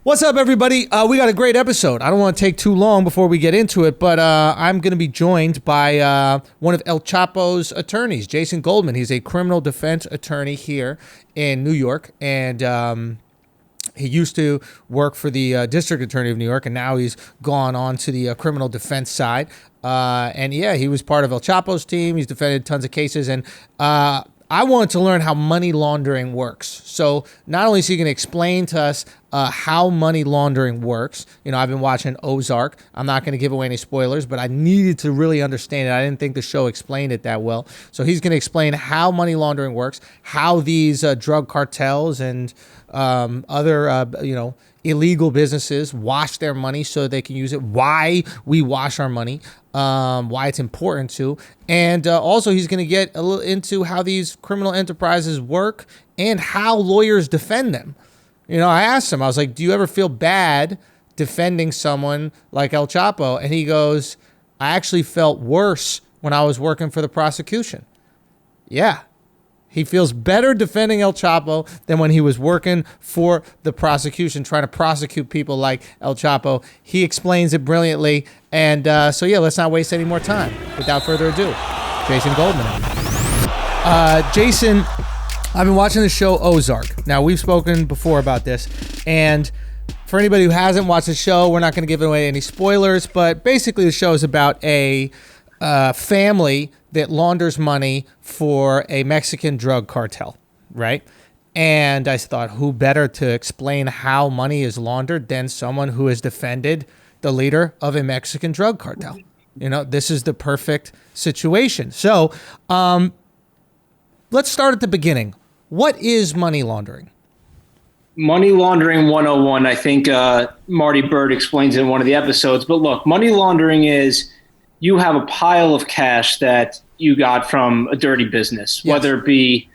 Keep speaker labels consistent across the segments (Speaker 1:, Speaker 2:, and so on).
Speaker 1: What's up, everybody? We got a great episode. I don't want to take too long before we get into it, but I'm going to be joined by one of El Chapo's attorneys, Jason Goldman. He's a criminal defense attorney here in New York, and he used to work for the district attorney of New York, and now he's gone on to the criminal defense side. And yeah, he was part of El Chapo's team. He's defended tons of cases, and I wanted to learn how money laundering works. So not only is he going to explain to us how money laundering works. You know, I've been watching Ozark. I'm not going to give away any spoilers, but I needed to really understand it. I didn't think the show explained it that well. So he's going to explain how money laundering works, how these drug cartels and other, illegal businesses wash their money so they can use it, why we wash our money, why it's important to. And also he's going to get a little into how these criminal enterprises work and how lawyers defend them. You know, I asked him, I was like, do you ever feel bad defending someone like El Chapo? And he goes, I actually felt worse when I was working for the prosecution. Yeah. He feels better defending El Chapo than when he was working for the prosecution, trying to prosecute people like El Chapo. He explains it brilliantly. And so, yeah, let's not waste any more time. Without further ado, Jason Goldman. Jason, I've been watching the show Ozark. Now, we've spoken before about this. And for anybody who hasn't watched the show, we're not going to give away any spoilers. But basically, the show is about a family that launders money for a Mexican drug cartel, right? And I thought, who better to explain how money is laundered than someone who has defended the leader of a Mexican drug cartel? You know, this is the perfect situation. So let's start at the beginning. What is money laundering?
Speaker 2: Money laundering 101, I think Marty Bert explains in one of the episodes. But look, money laundering is you have a pile of cash that you got from a dirty business, yes, whether it be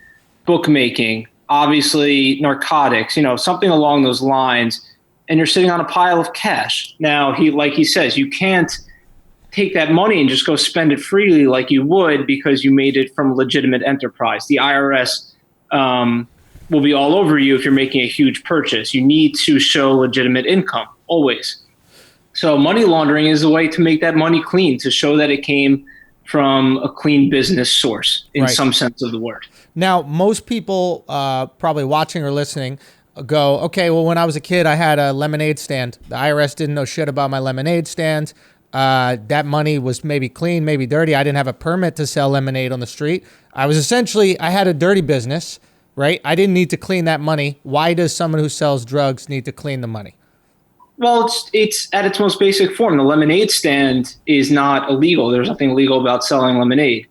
Speaker 2: bookmaking, obviously narcotics, something along those lines, and you're sitting on a pile of cash. Now, like he says, you can't take that money and just go spend it freely like you would because you made it from a legitimate enterprise. The IRS will be all over you if you're making a huge purchase. You need to show legitimate income, always. So money laundering is a way to make that money clean, to show that it came from a clean business source in some sense of the word.
Speaker 1: Now, most people probably watching or listening go, okay, well, when I was a kid, I had a lemonade stand. The IRS didn't know shit about my lemonade stand. That money was maybe clean, maybe dirty. I didn't have a permit to sell lemonade on the street. I had a dirty business, right? I didn't need to clean that money. Why does someone who sells drugs need to clean the money?
Speaker 2: Well, it's at its most basic form. The lemonade stand is not illegal. There's nothing illegal about selling lemonade.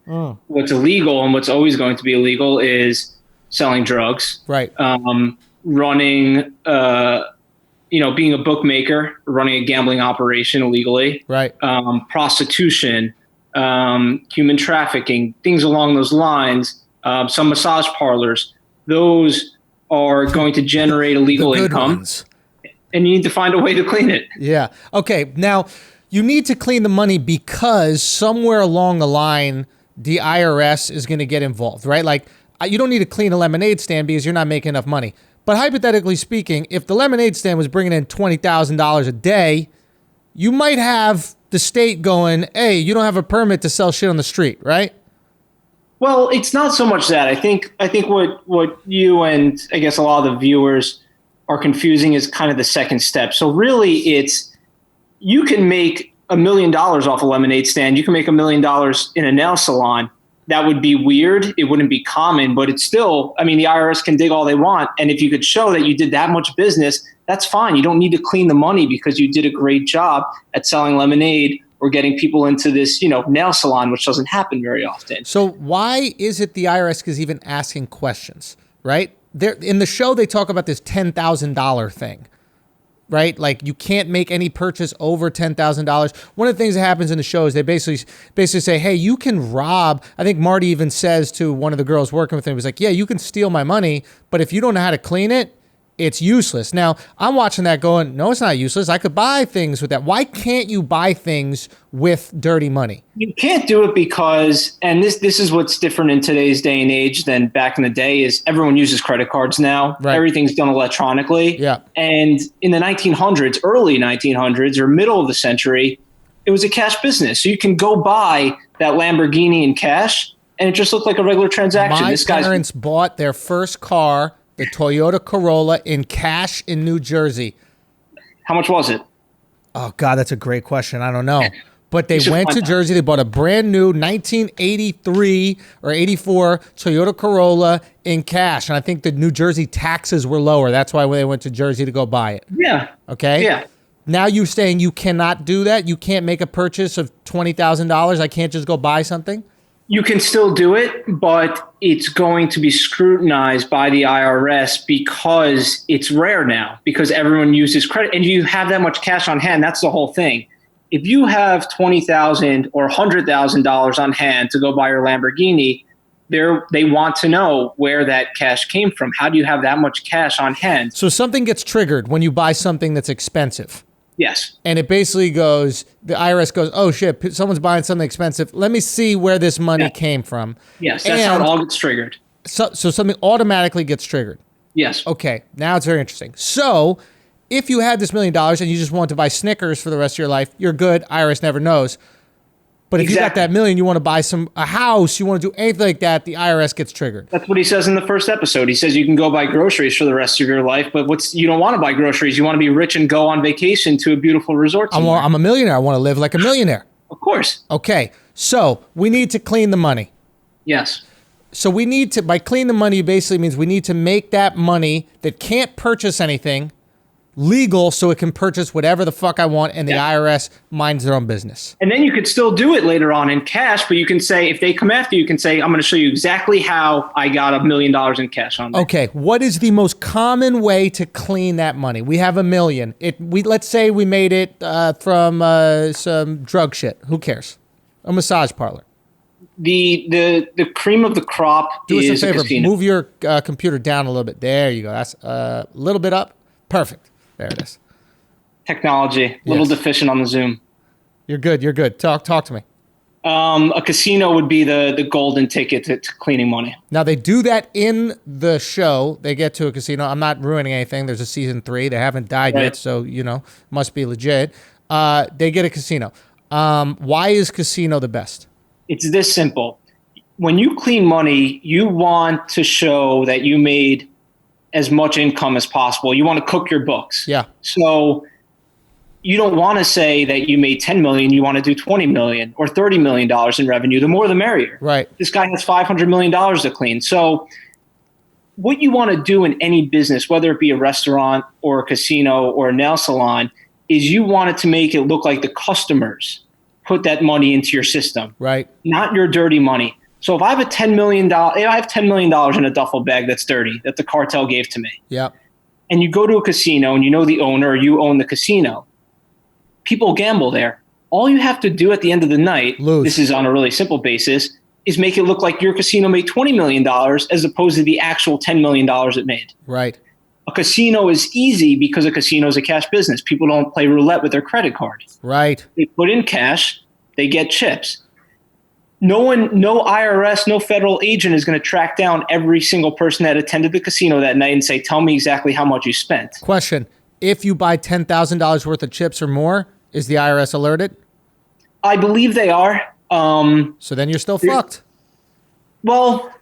Speaker 2: What's illegal and what's always going to be illegal is selling drugs,
Speaker 1: right?
Speaker 2: Running, being a bookmaker, running a gambling operation illegally,
Speaker 1: right?
Speaker 2: Prostitution, human trafficking, things along those lines. Some massage parlors, those are going to generate illegal income. Ones. And you need to find a way to clean it.
Speaker 1: Yeah. Okay. Now, you need to clean the money because somewhere along the line, the IRS is going to get involved, right? Like, you don't need to clean a lemonade stand because you're not making enough money. But hypothetically speaking, if the lemonade stand was bringing in $20,000 a day, you might have the state going, hey, you don't have a permit to sell shit on the street, right?
Speaker 2: Well, it's not so much that. I think what you and I guess a lot of the viewers are confusing is kind of the second step. So really you can make $1 million off a lemonade stand. You can make $1 million in a nail salon. That would be weird. It wouldn't be common, but it's still, the IRS can dig all they want. And if you could show that you did that much business, that's fine. You don't need to clean the money because you did a great job at selling lemonade or getting people into this, nail salon, which doesn't happen very often.
Speaker 1: So why is it the IRS is even asking questions, right? In the show, they talk about this $10,000 thing, right? Like, you can't make any purchase over $10,000. One of the things that happens in the show is they basically say, hey, you can rob. I think Marty even says to one of the girls working with him, he was like, yeah, you can steal my money, but if you don't know how to clean it, it's useless. Now, I'm watching that going, no, it's not useless. I could buy things with that. Why can't you buy things with dirty money?
Speaker 2: You can't do it because, and this is what's different in today's day and age than back in the day, is everyone uses credit cards now.
Speaker 1: Right.
Speaker 2: Everything's done electronically.
Speaker 1: Yeah.
Speaker 2: And in the 1900s, early 1900s or middle of the century, it was a cash business. So you can go buy that Lamborghini in cash, and it just looked like a regular transaction.
Speaker 1: My parents bought their first car, the Toyota Corolla, in cash in New Jersey.
Speaker 2: How much was it?
Speaker 1: Oh, God, that's a great question. I don't know. But they went to Jersey. They bought a brand new 1983 or 84 Toyota Corolla in cash. And I think the New Jersey taxes were lower. That's why they went to Jersey to go buy it.
Speaker 2: Yeah.
Speaker 1: Okay?
Speaker 2: Yeah.
Speaker 1: Now you're saying you cannot do that? You can't make a purchase of $20,000? I can't just go buy something?
Speaker 2: You can still do it, but it's going to be scrutinized by the IRS because it's rare now, because everyone uses credit and you have that much cash on hand. That's the whole thing. If you have $20,000 or $100,000 on hand to go buy your Lamborghini, they want to know where that cash came from. How do you have that much cash on hand?
Speaker 1: So something gets triggered when you buy something that's expensive.
Speaker 2: Yes.
Speaker 1: And it basically goes, the IRS goes, oh shit, someone's buying something expensive. Let me see where this money came from.
Speaker 2: Yes, that's how it all gets triggered.
Speaker 1: So something automatically gets triggered.
Speaker 2: Yes.
Speaker 1: Okay, now it's very interesting. So if you had this $1 million and you just want to buy Snickers for the rest of your life, you're good. IRS never knows. But if you got that $1 million, you want to buy a house, you want to do anything like that, the IRS gets triggered.
Speaker 2: That's what he says in the first episode. He says you can go buy groceries for the rest of your life, but you don't want to buy groceries. You want to be rich and go on vacation to a beautiful resort somewhere.
Speaker 1: I'm a millionaire. I want to live like a millionaire.
Speaker 2: Of course.
Speaker 1: Okay, so we need to clean the money.
Speaker 2: Yes.
Speaker 1: So we need to, by clean the money, basically means we need to make that money that can't purchase anything legal so it can purchase whatever the fuck I want, and the IRS minds their own business.
Speaker 2: And then you could still do it later on in cash, but you can say, if they come after you, you can say, I'm going to show you exactly how I got $1 million in cash on there.
Speaker 1: Okay, what is the most common way to clean that money? We have $1 million. Let's say we made it from some drug shit. Who cares? A massage parlor.
Speaker 2: The cream of the crop
Speaker 1: Do us
Speaker 2: is
Speaker 1: a favor.
Speaker 2: casino.
Speaker 1: Move your computer down a little bit. There you go. That's a little bit up. Perfect. There it is.
Speaker 2: Technology, a little deficient on the Zoom.
Speaker 1: You're good. You're good. Talk to me.
Speaker 2: A casino would be the golden ticket to cleaning money.
Speaker 1: Now, they do that in the show. They get to a casino. I'm not ruining anything. There's a season 3. They haven't died yet, so, must be legit. They get a casino. Why is casino the best?
Speaker 2: It's this simple. When you clean money, you want to show that you made as much income as possible. You want to cook your books.
Speaker 1: Yeah.
Speaker 2: So you don't want to say that you made 10 million, you want to do 20 million or $30 million in revenue. The more the merrier.
Speaker 1: Right.
Speaker 2: This guy has $500 million to clean. So what you want to do in any business, whether it be a restaurant or a casino or a nail salon, is you want it to make it look like the customers put that money into your system.
Speaker 1: Right.
Speaker 2: Not your dirty money. So if I have $10 million in a duffel bag that's dirty, that the cartel gave to me.
Speaker 1: Yep.
Speaker 2: And you go to a casino and you know the owner, or you own the casino. People gamble there. All you have to do at the end of the night, this is on a really simple basis, is make it look like your casino made $20 million as opposed to the actual $10 million it made.
Speaker 1: Right.
Speaker 2: A casino is easy because a casino is a cash business. People don't play roulette with their credit card.
Speaker 1: Right.
Speaker 2: They put in cash, they get chips. No IRS, no federal agent is going to track down every single person that attended the casino that night and say, tell me exactly how much you spent.
Speaker 1: Question. If you buy $10,000 worth of chips or more, is the IRS alerted?
Speaker 2: I believe they are.
Speaker 1: So then you're still fucked.
Speaker 2: Well,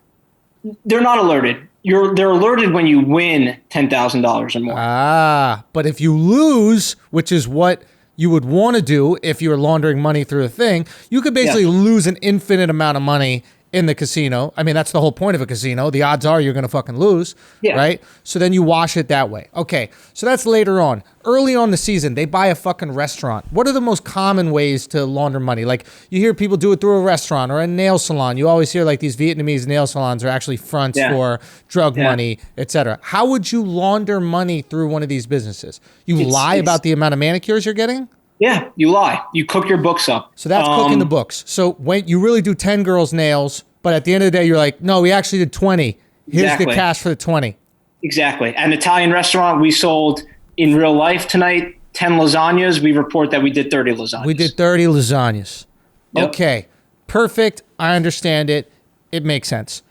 Speaker 2: they're not alerted. They're alerted when you win $10,000 or more.
Speaker 1: But if you lose, which is what you would want to do if you were laundering money through a thing, you could basically lose an infinite amount of money in the casino. I mean, that's the whole point of a casino. The odds are you're going to fucking lose, right? So then you wash it that way. Okay, so that's later on. Early on the season, they buy a fucking restaurant. What are the most common ways to launder money? Like, you hear people do it through a restaurant or a nail salon. You always hear like these Vietnamese nail salons are actually fronts for drug money, etc. How would you launder money through one of these businesses? You lie about the amount of manicures you're getting?
Speaker 2: Yeah, you lie. You cook your books up.
Speaker 1: So that's cooking the books. So when you really do 10 girls' nails, but at the end of the day, you're like, no, we actually did 20. Here's the cash for the 20.
Speaker 2: Exactly. An Italian restaurant, we sold in real life tonight 10 lasagnas. We report that we did 30 lasagnas.
Speaker 1: We did 30 lasagnas.
Speaker 2: Yep.
Speaker 1: Okay. Perfect. I understand it. It makes sense.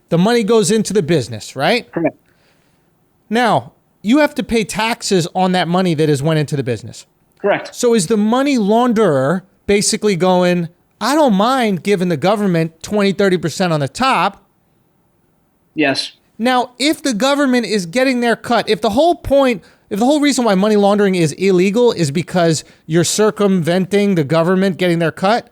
Speaker 1: The money goes into the business, right?
Speaker 2: Correct.
Speaker 1: Now, you have to pay taxes on that money that has went into the business.
Speaker 2: Correct.
Speaker 1: So is the money launderer basically going, I don't mind giving the government 20, 30% on the top.
Speaker 2: Yes.
Speaker 1: Now, if the government is getting their cut, if the whole reason why money laundering is illegal is because you're circumventing the government getting their cut,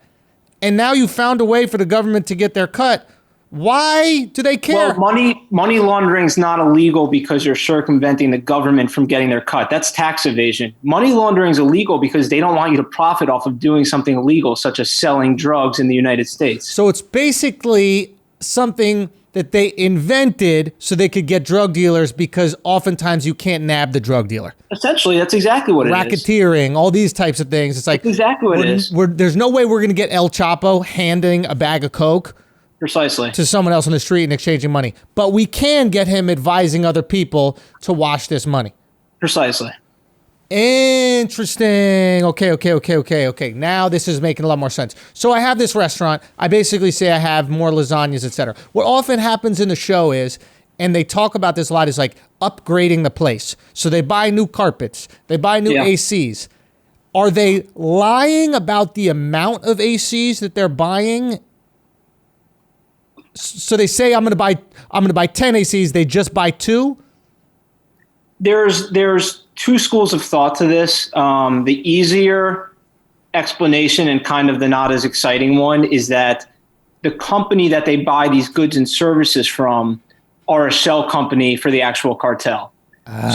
Speaker 1: and now you found a way for the government to get their cut, why do they care?
Speaker 2: Well, money laundering is not illegal because you're circumventing the government from getting their cut. That's tax evasion. Money laundering is illegal because they don't want you to profit off of doing something illegal, such as selling drugs in the United States.
Speaker 1: So it's basically something that they invented so they could get drug dealers, because oftentimes you can't nab the drug dealer.
Speaker 2: Essentially, that's exactly what it is.
Speaker 1: Racketeering, all these types of things. It's like,
Speaker 2: that's exactly what it is.
Speaker 1: There's no way we're going to get El Chapo handing a bag of coke
Speaker 2: precisely
Speaker 1: to someone else on the street and exchanging money. But we can get him advising other people to wash this money.
Speaker 2: Precisely.
Speaker 1: Interesting. Okay. Now this is making a lot more sense. So I have this restaurant. I basically say I have more lasagnas, etc. What often happens in the show is, and they talk about this a lot, is like upgrading the place. So they buy new carpets. They buy new ACs. Are they lying about the amount of ACs that they're buying? So they say I'm going to buy 10 ACs. They just buy 2.
Speaker 2: There's two schools of thought to this. The easier explanation and kind of the not as exciting one is that the company that they buy these goods and services from are a shell company for the actual cartel.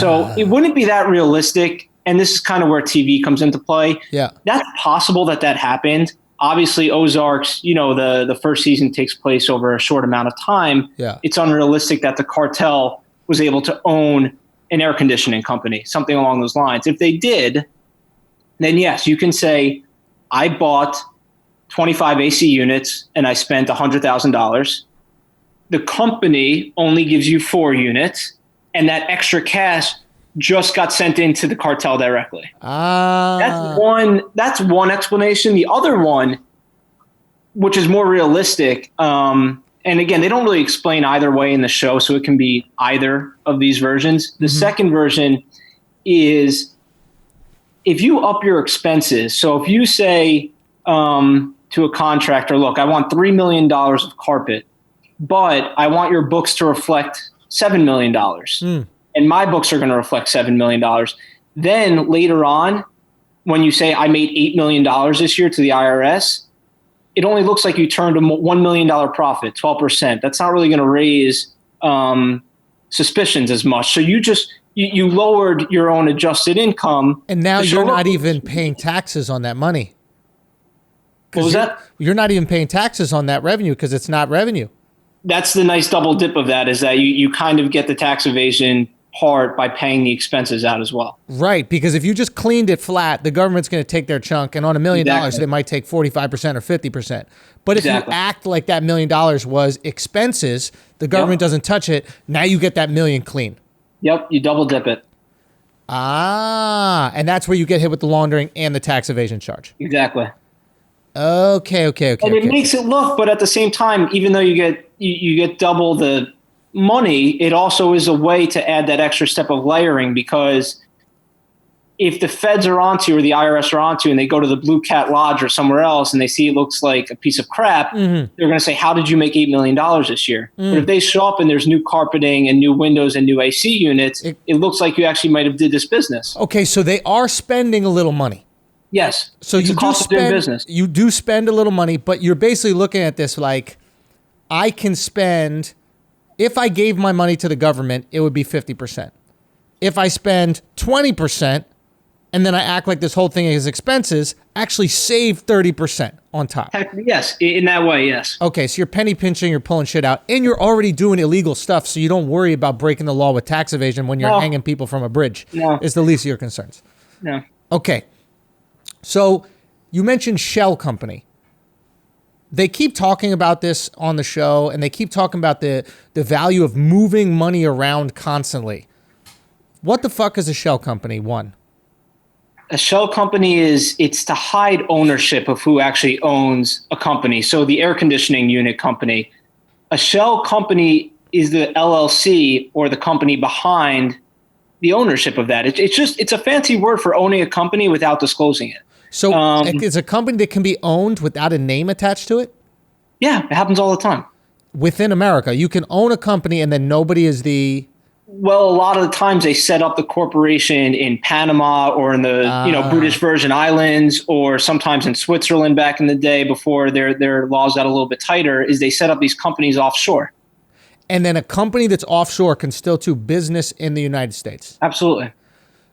Speaker 2: So it wouldn't be that realistic. And this is kind of where TV comes into play.
Speaker 1: Yeah,
Speaker 2: that's possible that happened. Obviously, Ozark's, the first season takes place over a short amount of time.
Speaker 1: Yeah.
Speaker 2: It's unrealistic that the cartel was able to own an air conditioning company, something along those lines. If they did, then yes, you can say, I bought 25 AC units and I spent $100,000. The company only gives you 4 units, and that extra cash just got sent into the cartel directly. That's one explanation. The other one, which is more realistic, and again, they don't really explain either way in the show, so it can be either of these versions. The second version is if you up your expenses. So if you say to a contractor, look, I want $3 million of carpet, but I want your books to reflect $7 million. And my books are going to reflect $7 million. Then later on, when you say I made $8 million this year to the IRS, it only looks like you turned a $1 million profit, 12%. That's not really going to raise suspicions as much. So you lowered your own adjusted income.
Speaker 1: And now you're not even paying taxes on that money.
Speaker 2: What was that?
Speaker 1: You're not even paying taxes on that revenue because it's not revenue.
Speaker 2: That's the nice double dip of that, is that you kind of get the tax evasion part by paying the expenses out as well. Right,
Speaker 1: because if you just cleaned it flat, the government's going to take their chunk, and on $1 million, they might take 45% or 50%. But if you act like that $1 million was expenses, the government doesn't touch it, now you get that $1 million clean.
Speaker 2: Yep, you double dip it.
Speaker 1: And that's where you get hit with the laundering and the tax evasion charge.
Speaker 2: Exactly.
Speaker 1: Okay.
Speaker 2: And it makes it look, but at the same time, even though you get double the money, it also is a way to add that extra step of layering, because if the feds are onto you or the IRS are onto you and they go to the Blue Cat Lodge or somewhere else and they see it looks like a piece of crap, they're going to say, how did you make $8 million this year? But if they show up and there's new carpeting and new windows and new AC units, it looks like you actually might have did this business.
Speaker 1: Okay, so they are spending a little money.
Speaker 2: Yes.
Speaker 1: So you do spend a little money, but you're basically looking at this like, I can spend, if I gave my money to the government, it would be 50%. If I spend 20% and then I act like this whole thing is expenses, actually save 30% on top.
Speaker 2: Yes, in that way, yes.
Speaker 1: Okay, so you're penny pinching, you're pulling shit out, and you're already doing illegal stuff, so you don't worry about breaking the law with tax evasion when you're hanging people from a bridge.
Speaker 2: No.
Speaker 1: It's the least of your concerns.
Speaker 2: No.
Speaker 1: Okay. So you mentioned shell company. they keep talking about this on the show, and they keep talking about the value of moving money around constantly. What the fuck is a shell company? One.
Speaker 2: A shell company it's to hide ownership of who actually owns a company. So the air conditioning unit company, a shell company is the LLC or the company behind the ownership of that. It's a fancy word for owning a company without disclosing it.
Speaker 1: So it's a company that can be owned without a name attached to it?
Speaker 2: Yeah, it happens all the time.
Speaker 1: Within America, you can own a company and then nobody is the...
Speaker 2: Well, a lot of the times they set up the corporation in Panama or in the British Virgin Islands, or sometimes in Switzerland back in the day before their laws got a little bit tighter, is they set up these companies offshore.
Speaker 1: And then a company that's offshore can still do business in the United States.
Speaker 2: Absolutely.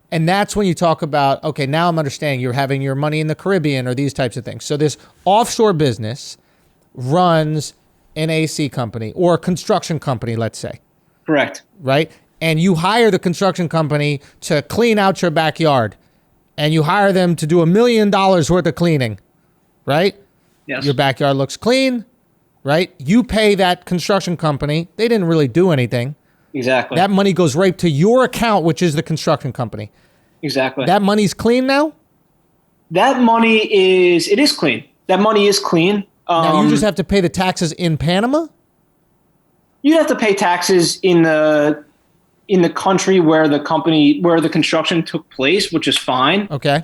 Speaker 1: And that's when you talk about, okay, now I'm understanding you're having your money in the Caribbean or these types of things. So this offshore business runs an AC company or a construction company, let's say.
Speaker 2: Correct.
Speaker 1: Right? And you hire the construction company to clean out your backyard, and you hire them to do $1 million worth of cleaning, right?
Speaker 2: Yes.
Speaker 1: Your backyard looks clean, right? You pay that construction company. They didn't really do anything.
Speaker 2: Exactly.
Speaker 1: That money goes right to your account, which is the construction company.
Speaker 2: Exactly.
Speaker 1: That money's clean now?
Speaker 2: That money is clean. That money is clean.
Speaker 1: Now you just have to pay the taxes in Panama?
Speaker 2: You'd have to pay taxes in the country where the construction took place, which is fine.
Speaker 1: Okay.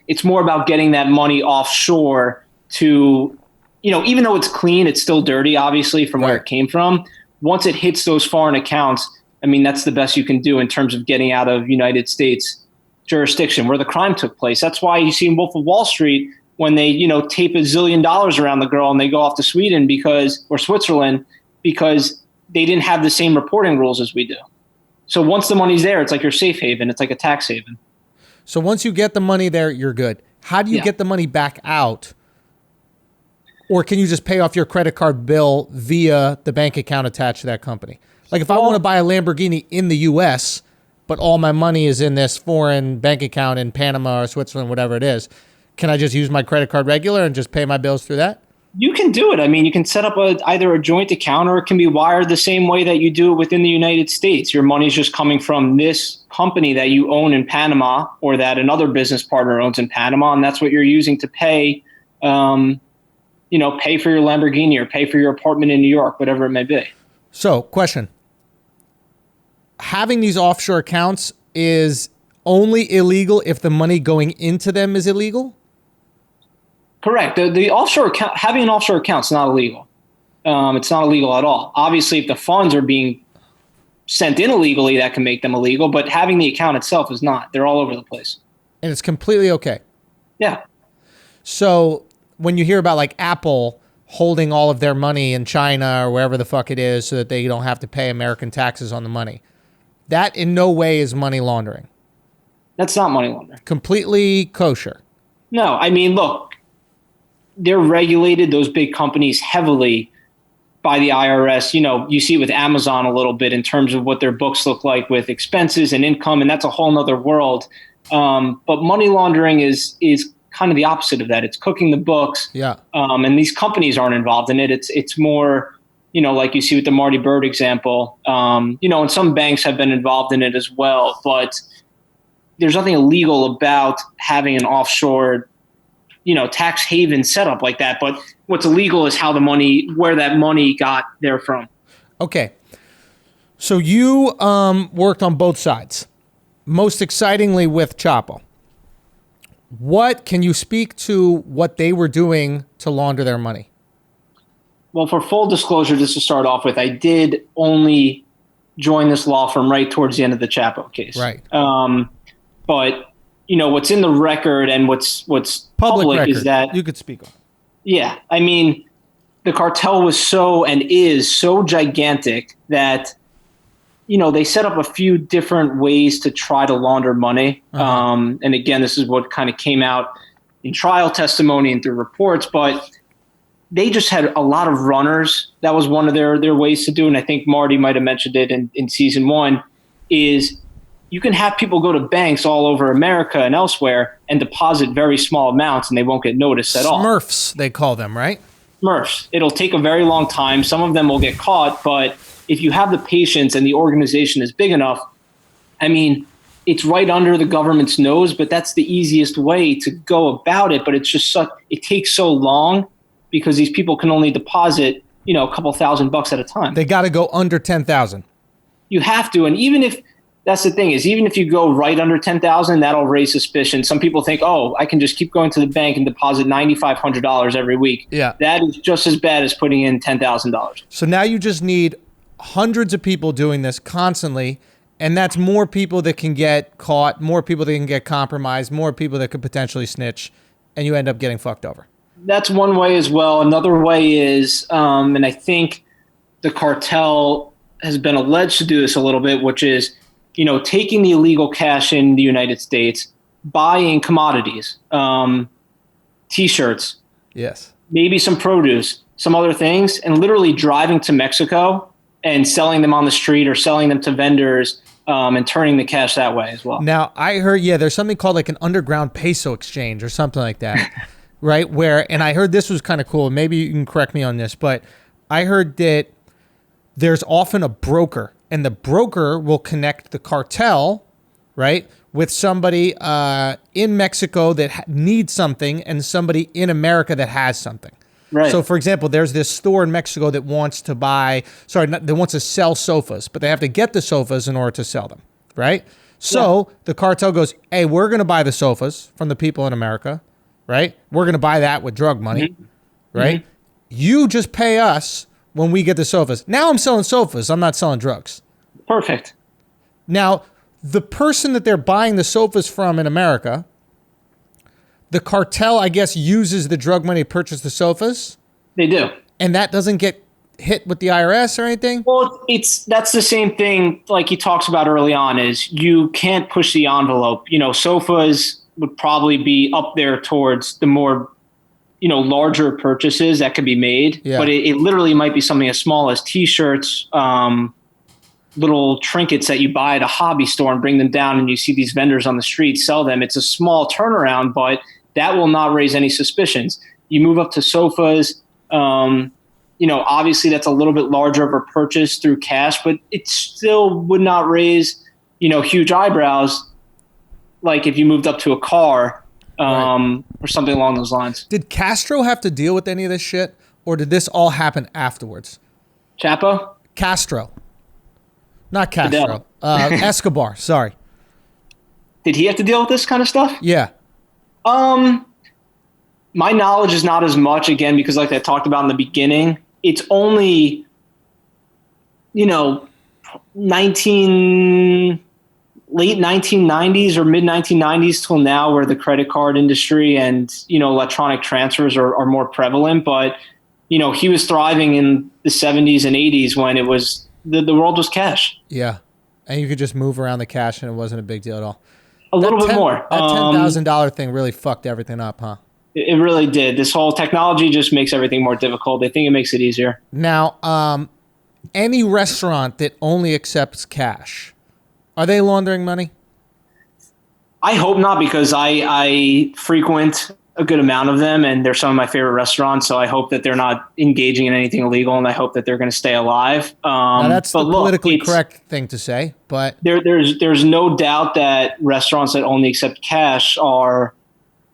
Speaker 2: It's more about getting that money offshore to, even though it's clean, it's still dirty, obviously, from where it came from. Once it hits those foreign accounts, I mean, that's the best you can do in terms of getting out of United States jurisdiction where the crime took place. That's why you see in Wolf of Wall Street when they, tape $1 zillion around the girl and they go off to Sweden or Switzerland because they didn't have the same reporting rules as we do. So once the money's there, it's like your safe haven. It's like a tax haven.
Speaker 1: So once you get the money there, you're good. How do you get the money back out? Or can you just pay off your credit card bill via the bank account attached to that company? Like if I want to buy a Lamborghini in the U.S., but all my money is in this foreign bank account in Panama or Switzerland, whatever it is, can I just use my credit card regular and just pay my bills through that?
Speaker 2: You can do it. I mean, you can set up either a joint account or it can be wired the same way that you do it within the United States. Your money's just coming from this company that you own in Panama or that another business partner owns in Panama, and that's what you're using to pay, pay for your Lamborghini or pay for your apartment in New York, whatever it may be.
Speaker 1: So, question. Having these offshore accounts is only illegal if the money going into them is illegal?
Speaker 2: Correct. The offshore account, having an offshore account is not illegal. It's not illegal at all. Obviously, if the funds are being sent in illegally, that can make them illegal. But having the account itself is not. They're all over the place.
Speaker 1: And it's completely okay.
Speaker 2: Yeah.
Speaker 1: So when you hear about like Apple holding all of their money in China or wherever the fuck it is so that they don't have to pay American taxes on the money, that in no way is money laundering.
Speaker 2: That's not money laundering.
Speaker 1: Completely kosher.
Speaker 2: No, I mean, look. They're regulated, those big companies, heavily by the IRS. You see it with Amazon a little bit in terms of what their books look like with expenses and income, and that's a whole nother world. But money laundering is kind of the opposite of that. It's cooking the books.
Speaker 1: Yeah.
Speaker 2: And these companies aren't involved in it. It's more, like you see with the Marty Bert example, and some banks have been involved in it as well. But there's nothing illegal about having an offshore tax haven setup like that. But what's illegal is where that money got there from. Okay.
Speaker 1: So you worked on both sides, most excitingly with Chapo. What can you speak to what they were doing to launder their money?
Speaker 2: Well, for full disclosure, just to start off with, I did only join this law firm right towards the end of the Chapo case.
Speaker 1: Right.
Speaker 2: But what's in the record and what's public is that
Speaker 1: you could speak on.
Speaker 2: Yeah. I mean, the cartel was so and is so gigantic that, they set up a few different ways to try to launder money. Uh-huh. And again, this is what kind of came out in trial testimony and through reports, but they just had a lot of runners. That was one of their ways to do. And I think Marty might've mentioned it in season 1 is you can have people go to banks all over America and elsewhere and deposit very small amounts and they won't get noticed at all.
Speaker 1: Smurfs, they call them, right?
Speaker 2: Smurfs. It'll take a very long time. Some of them will get caught, but if you have the patience and the organization is big enough, I mean, it's right under the government's nose, but that's the easiest way to go about it. But it's just it takes so long because these people can only deposit, a couple $1,000 at a time.
Speaker 1: They got to go under 10,000.
Speaker 2: You have to. And even if that's the thing is, even if you go right under 10,000, that'll raise suspicion. Some people think, I can just keep going to the bank and deposit $9,500 every week.
Speaker 1: Yeah.
Speaker 2: That is just as bad as putting in $10,000.
Speaker 1: So now you just need hundreds of people doing this constantly. And that's more people that can get caught, more people that can get compromised, more people that could potentially snitch, and you end up getting fucked over.
Speaker 2: That's one way as well. Another way is, and I think the cartel has been alleged to do this a little bit, which is, taking the illegal cash in the United States, buying commodities, T-shirts,
Speaker 1: yes,
Speaker 2: maybe some produce, some other things, and literally driving to Mexico and selling them on the street or selling them to vendors and turning the cash that way as well.
Speaker 1: Now, I heard, there's something called like an underground peso exchange or something like that, right? And I heard this was kind of cool. Maybe you can correct me on this, but I heard that there's often a broker, and the broker will connect the cartel, right, with somebody in Mexico that needs something and somebody in America that has something.
Speaker 2: Right.
Speaker 1: So, for example, there's this store in Mexico that wants to sell sofas, but they have to get the sofas in order to sell them, right? So the cartel goes, hey, we're going to buy the sofas from the people in America, right? We're going to buy that with drug money, right? Mm-hmm. You just pay us when we get the sofas. Now I'm selling sofas. I'm not selling drugs.
Speaker 2: Perfect.
Speaker 1: Now, the person that they're buying the sofas from in America, the cartel, I guess, uses the drug money to purchase the sofas.
Speaker 2: They do.
Speaker 1: And that doesn't get hit with the IRS or anything?
Speaker 2: Well, that's the same thing like he talks about early on is you can't push the envelope. Sofas would probably be up there towards the more, larger purchases that could be made. Yeah. But it literally might be something as small as T-shirts, little trinkets that you buy at a hobby store and bring them down and you see these vendors on the street sell them. It's a small turnaround, but that will not raise any suspicions. You move up to sofas, obviously that's a little bit larger of a purchase through cash, but it still would not raise, huge eyebrows like if you moved up to a car or something along those lines.
Speaker 1: Did Castro have to deal with any of this shit, or did this all happen afterwards?
Speaker 2: Chapo?
Speaker 1: Castro. Not Castro. Escobar, sorry.
Speaker 2: Did he have to deal with this kind of stuff?
Speaker 1: Yeah.
Speaker 2: My knowledge is not as much, again, because like I talked about in the beginning, it's only, late 1990s or mid 1990s till now where the credit card industry and, electronic transfers are more prevalent. But, he was thriving in the 70s and 80s when it was, the world was cash.
Speaker 1: Yeah. And you could just move around the cash and it wasn't a big deal at all.
Speaker 2: A little bit more.
Speaker 1: That $10,000 thing really fucked everything up, huh?
Speaker 2: It really did. This whole technology just makes everything more difficult. They think it makes it easier.
Speaker 1: Now, any restaurant that only accepts cash, are they laundering money?
Speaker 2: I hope not, because I frequent a good amount of them, and they're some of my favorite restaurants. So I hope that they're not engaging in anything illegal, and I hope that they're going to stay alive.
Speaker 1: Now that's the politically correct thing to say, but
Speaker 2: there's no doubt that restaurants that only accept cash are,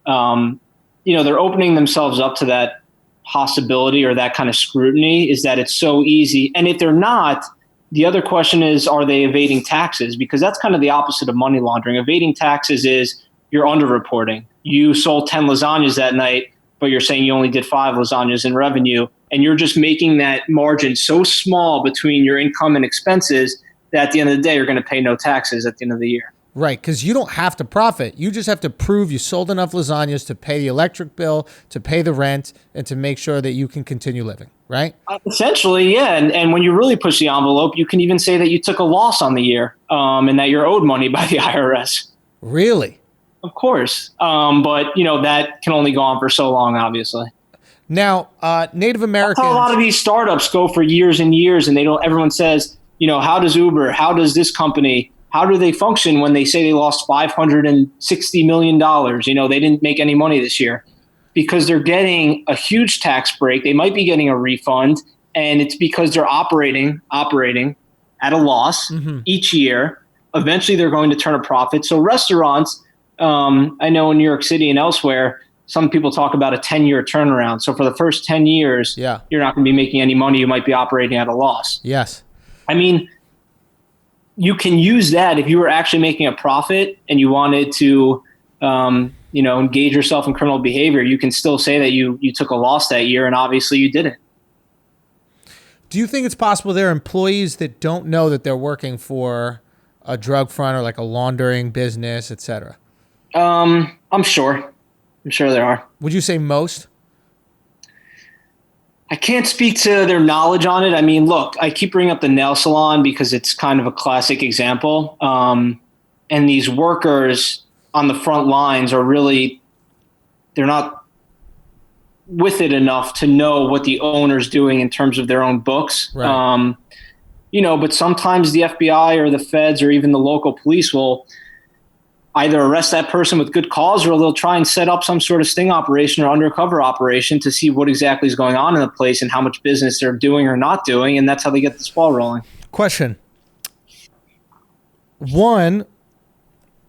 Speaker 2: they're opening themselves up to that possibility or that kind of scrutiny. Is that it's so easy, and if they're not, the other question is, are they evading taxes? Because that's kind of the opposite of money laundering. Evading taxes is you're underreporting. You sold 10 lasagnas that night, but you're saying you only did 5 lasagnas in revenue. And you're just making that margin so small between your income and expenses that at the end of the day, you're going to pay no taxes at the end of the year.
Speaker 1: Right, because you don't have to profit. You just have to prove you sold enough lasagnas to pay the electric bill, to pay the rent, and to make sure that you can continue living, right?
Speaker 2: Essentially, yeah. And when you really push the envelope, you can even say that you took a loss on the year and that you're owed money by the IRS.
Speaker 1: Really?
Speaker 2: Of course. But, that can only go on for so long, obviously.
Speaker 1: Now, Native Americans...
Speaker 2: That's how a lot of these startups go for years and years, and everyone says, how does Uber, how does this company... How do they function when they say they lost $560 million? They didn't make any money this year. because they're getting a huge tax break. They might be getting a refund, and it's because they're operating at a loss each year. Eventually, they're going to turn a profit. So restaurants, I know in New York City and elsewhere, some people talk about a 10-year turnaround. So for the first 10 years, you're not going to be making any money. You might be operating at a loss.
Speaker 1: Yes.
Speaker 2: I mean, you can use that if you were actually making a profit and you wanted to, engage yourself in criminal behavior. You can still say that you took a loss that year, and obviously you didn't.
Speaker 1: Do you think it's possible there are employees that don't know that they're working for a drug front or like a laundering business, et cetera?
Speaker 2: I'm sure there are.
Speaker 1: Would you say most?
Speaker 2: I can't speak to their knowledge on it. I mean, look, I keep bringing up the nail salon because it's kind of a classic example. And these workers on the front lines are really, they're not with it enough to know what the owner's doing in terms of their own books.
Speaker 1: Right.
Speaker 2: But sometimes the FBI or the feds or even the local police will either arrest that person with good cause, or they'll try and set up some sort of sting operation or undercover operation to see what exactly is going on in the place and how much business they're doing or not doing. And that's how they get this ball rolling.
Speaker 1: Question. One,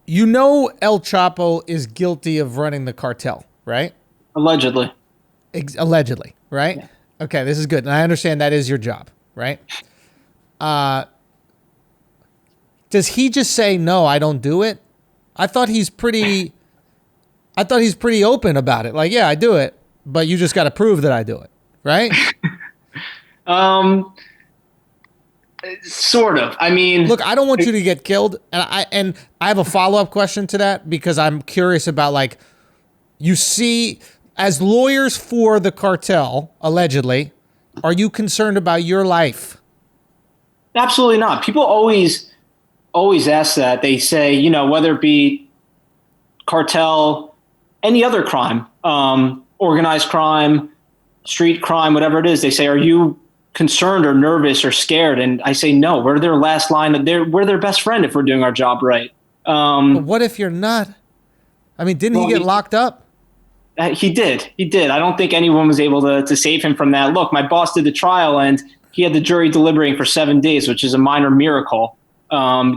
Speaker 1: El Chapo is guilty of running the cartel, right?
Speaker 2: Allegedly.
Speaker 1: Allegedly, right?
Speaker 2: Yeah.
Speaker 1: Okay, this is good. And I understand that is your job, right? Does he just say, no, I don't do it? I thought he's pretty open about it. Like, yeah, I do it, but you just got to prove that I do it, right?
Speaker 2: Sort of. I mean,
Speaker 1: look, I don't want you to get killed, and I have a follow-up question to that because I'm curious about, like, you see, as lawyers for the cartel, allegedly, are you concerned about your life?
Speaker 2: Absolutely not. People always ask that. They say, whether it be cartel, any other crime, organized crime, street crime, whatever it is, they say, are you concerned or nervous or scared? And I say, no, we're their last line. We're their best friend if we're doing our job right.
Speaker 1: But what if you're not? I mean, didn't he get locked up?
Speaker 2: He did. I don't think anyone was able to save him from that. Look, my boss did the trial, and he had the jury deliberating for 7 days, which is a minor miracle,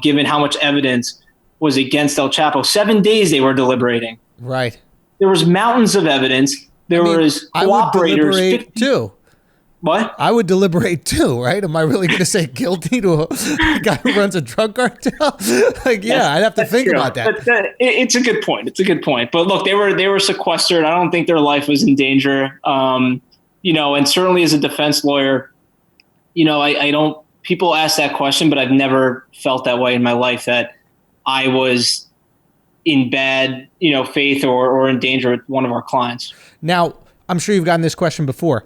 Speaker 2: given how much evidence was against El Chapo. 7 days they were deliberating.
Speaker 1: Right.
Speaker 2: There was mountains of evidence. There was cooperators.
Speaker 1: I would deliberate too.
Speaker 2: What?
Speaker 1: I would deliberate too, right? Am I really going to say guilty to a guy who runs a drug cartel? Like, yeah, I'd have to think about that.
Speaker 2: It's a good point. But look, they were sequestered. I don't think their life was in danger. And certainly as a defense lawyer, I don't. People ask that question, but I've never felt that way in my life, that I was in bad, faith or in danger with one of our clients.
Speaker 1: Now, I'm sure you've gotten this question before.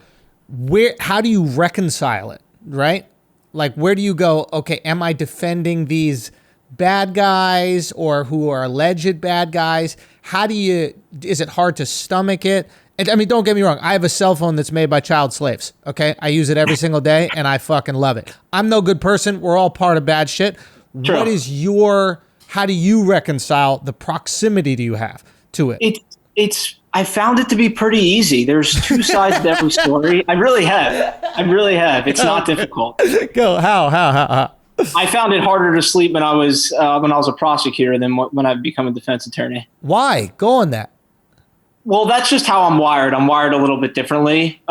Speaker 1: How do you reconcile it, right? Like, where do you go, okay, am I defending these bad guys or who are alleged bad guys? Is it hard to stomach it? And I mean, don't get me wrong. I have a cell phone that's made by child slaves, okay? I use it every single day, and I fucking love it. I'm no good person. We're all part of bad shit. True. How do you reconcile the proximity do you have to it?
Speaker 2: I found it to be pretty easy. There's two sides to every story. I really have. It's not difficult.
Speaker 1: Go. How?
Speaker 2: I found it harder to sleep when I was a prosecutor than when I've become a defense attorney.
Speaker 1: Why? Go on that.
Speaker 2: Well, that's just how I'm wired. I'm wired a little bit differently.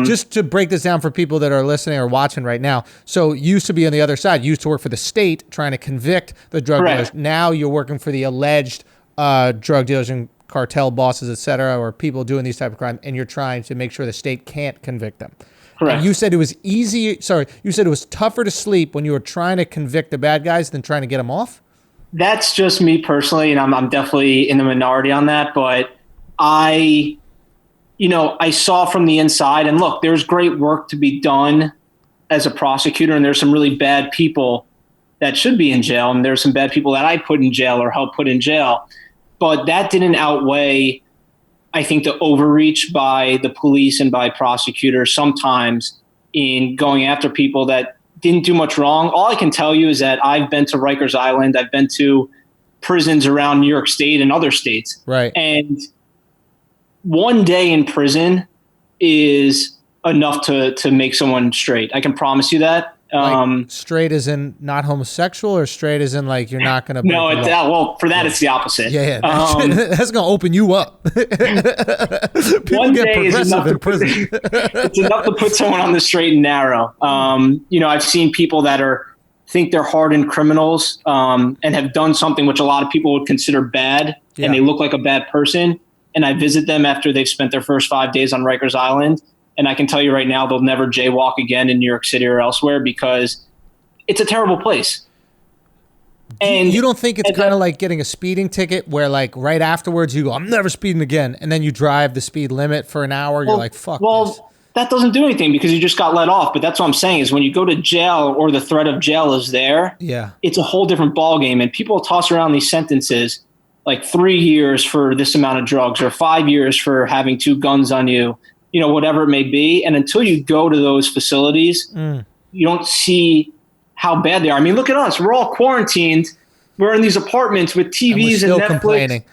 Speaker 1: Just to break this down for people that are listening or watching right now. So you used to be on the other side. You used to work for the state trying to convict the drug dealers. Now you're working for the alleged drug dealers and cartel bosses, et cetera, or people doing these type of crimes, and you're trying to make sure the state can't convict them.
Speaker 2: Correct.
Speaker 1: And you said it was you said it was tougher to sleep when you were trying to convict the bad guys than trying to get them off?
Speaker 2: That's just me personally, and I'm definitely in the minority on that, but I saw from the inside, and look, there's great work to be done as a prosecutor, and there's some really bad people that should be in jail, and there's some bad people that I put in jail or helped put in jail. But that didn't outweigh, I think, the overreach by the police and by prosecutors sometimes in going after people that didn't do much wrong. All I can tell you is that I've been to Rikers Island. I've been to prisons around New York State and other states.
Speaker 1: Right.
Speaker 2: And one day in prison is enough to make someone straight. I can promise you that.
Speaker 1: Like straight as in not homosexual, or straight as in like you're not going to?
Speaker 2: No, well, for that it's the opposite.
Speaker 1: Yeah, that's going to open you up. People get progressive in prison.
Speaker 2: It's enough to put someone on the straight and narrow. I've seen people that think they're hardened criminals and have done something which a lot of people would consider bad, and they look like a bad person. And I visit them after they've spent their first 5 days on Rikers Island. And I can tell you right now, they'll never jaywalk again in New York City or elsewhere because it's a terrible place. And
Speaker 1: you don't think it's kind of like getting a speeding ticket where like right afterwards you go, I'm never speeding again. And then you drive the speed limit for an hour. You're like, fuck this.
Speaker 2: That doesn't do anything because you just got let off. But that's what I'm saying is when you go to jail or the threat of jail is there, it's a whole different ballgame. And people toss around these sentences like 3 years for this amount of drugs or 5 years for having 2 guns on you. Whatever it may be. And until you go to those facilities, you don't see how bad they are. I mean, look at us. We're all quarantined. We're in these apartments with TVs and Netflix.
Speaker 1: Complaining.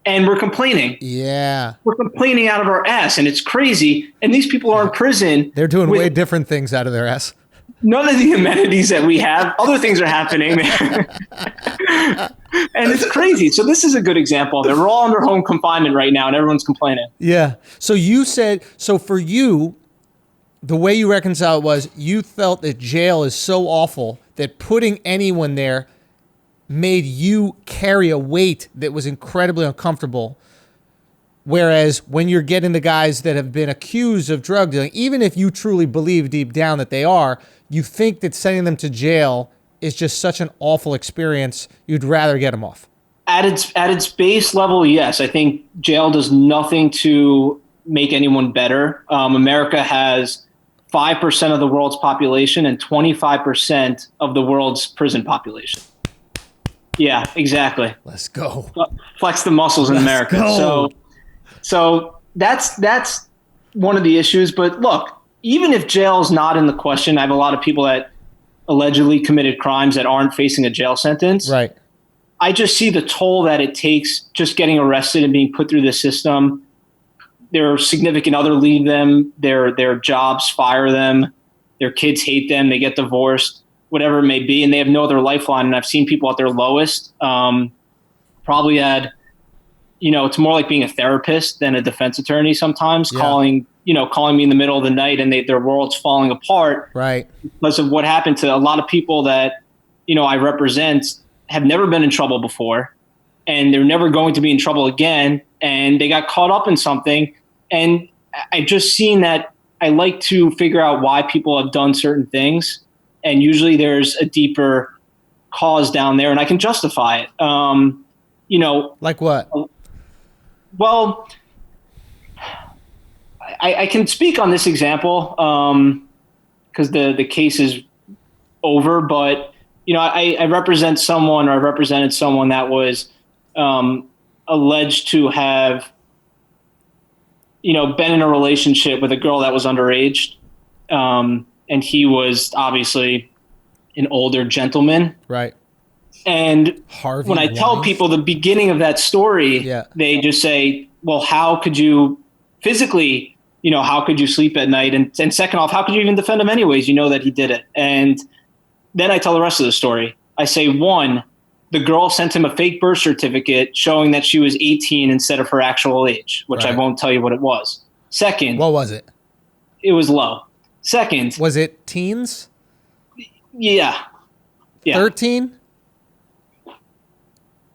Speaker 2: And we're complaining.
Speaker 1: Yeah.
Speaker 2: We're complaining out of our ass, and it's crazy. And these people are in prison.
Speaker 1: They're doing way different things out of their ass.
Speaker 2: None of the amenities that we have. Other things are happening there. And it's crazy. So this is a good example of it. We're all under home confinement right now, and everyone's complaining.
Speaker 1: Yeah. So you said, for you, the way you reconcile it was you felt that jail is so awful that putting anyone there made you carry a weight that was incredibly uncomfortable. Whereas when you're getting the guys that have been accused of drug dealing, even if you truly believe deep down that they are, you think that sending them to jail is just such an awful experience, you'd rather get them off.
Speaker 2: At its base level, yes. I think jail does nothing to make anyone better. America has 5% of the world's population and 25% of the world's prison population. Yeah, exactly.
Speaker 1: Let's go.
Speaker 2: Flex the muscles in America.
Speaker 1: Go.
Speaker 2: So that's one of the issues. But look, even if jail is not in the question, I have a lot of people that allegedly committed crimes that aren't facing a jail sentence.
Speaker 1: Right.
Speaker 2: I just see the toll that it takes just getting arrested and being put through the system. Their significant other leave them, their jobs fire them, their kids hate them, they get divorced, whatever it may be, and they have no other lifeline. And I've seen people at their lowest, probably had, it's more like being a therapist than a defense attorney sometimes, calling me in the middle of the night and their world's falling apart.
Speaker 1: Right.
Speaker 2: Because of what happened to a lot of people that, I represent have never been in trouble before, and they're never going to be in trouble again. And they got caught up in something. And I've just seen that I like to figure out why people have done certain things. And usually there's a deeper cause down there, and I can justify it.
Speaker 1: Like what?
Speaker 2: Well, I can speak on this example because the case is over. But I represent someone, or I represented someone that was alleged to have been in a relationship with a girl that was underage. And he was obviously an older gentleman. Right. And when I tell people the beginning of that story, they just say, well, how could you physically, how could you sleep at night? And second off, how could you even defend him anyways? You know that he did it. And then I tell the rest of the story. I say, one, the girl sent him a fake birth certificate showing that she was 18 instead of her actual age, which I won't tell you what it was. Second.
Speaker 1: What was it?
Speaker 2: It was low. Second.
Speaker 1: Was it teens?
Speaker 2: Yeah.
Speaker 1: 13?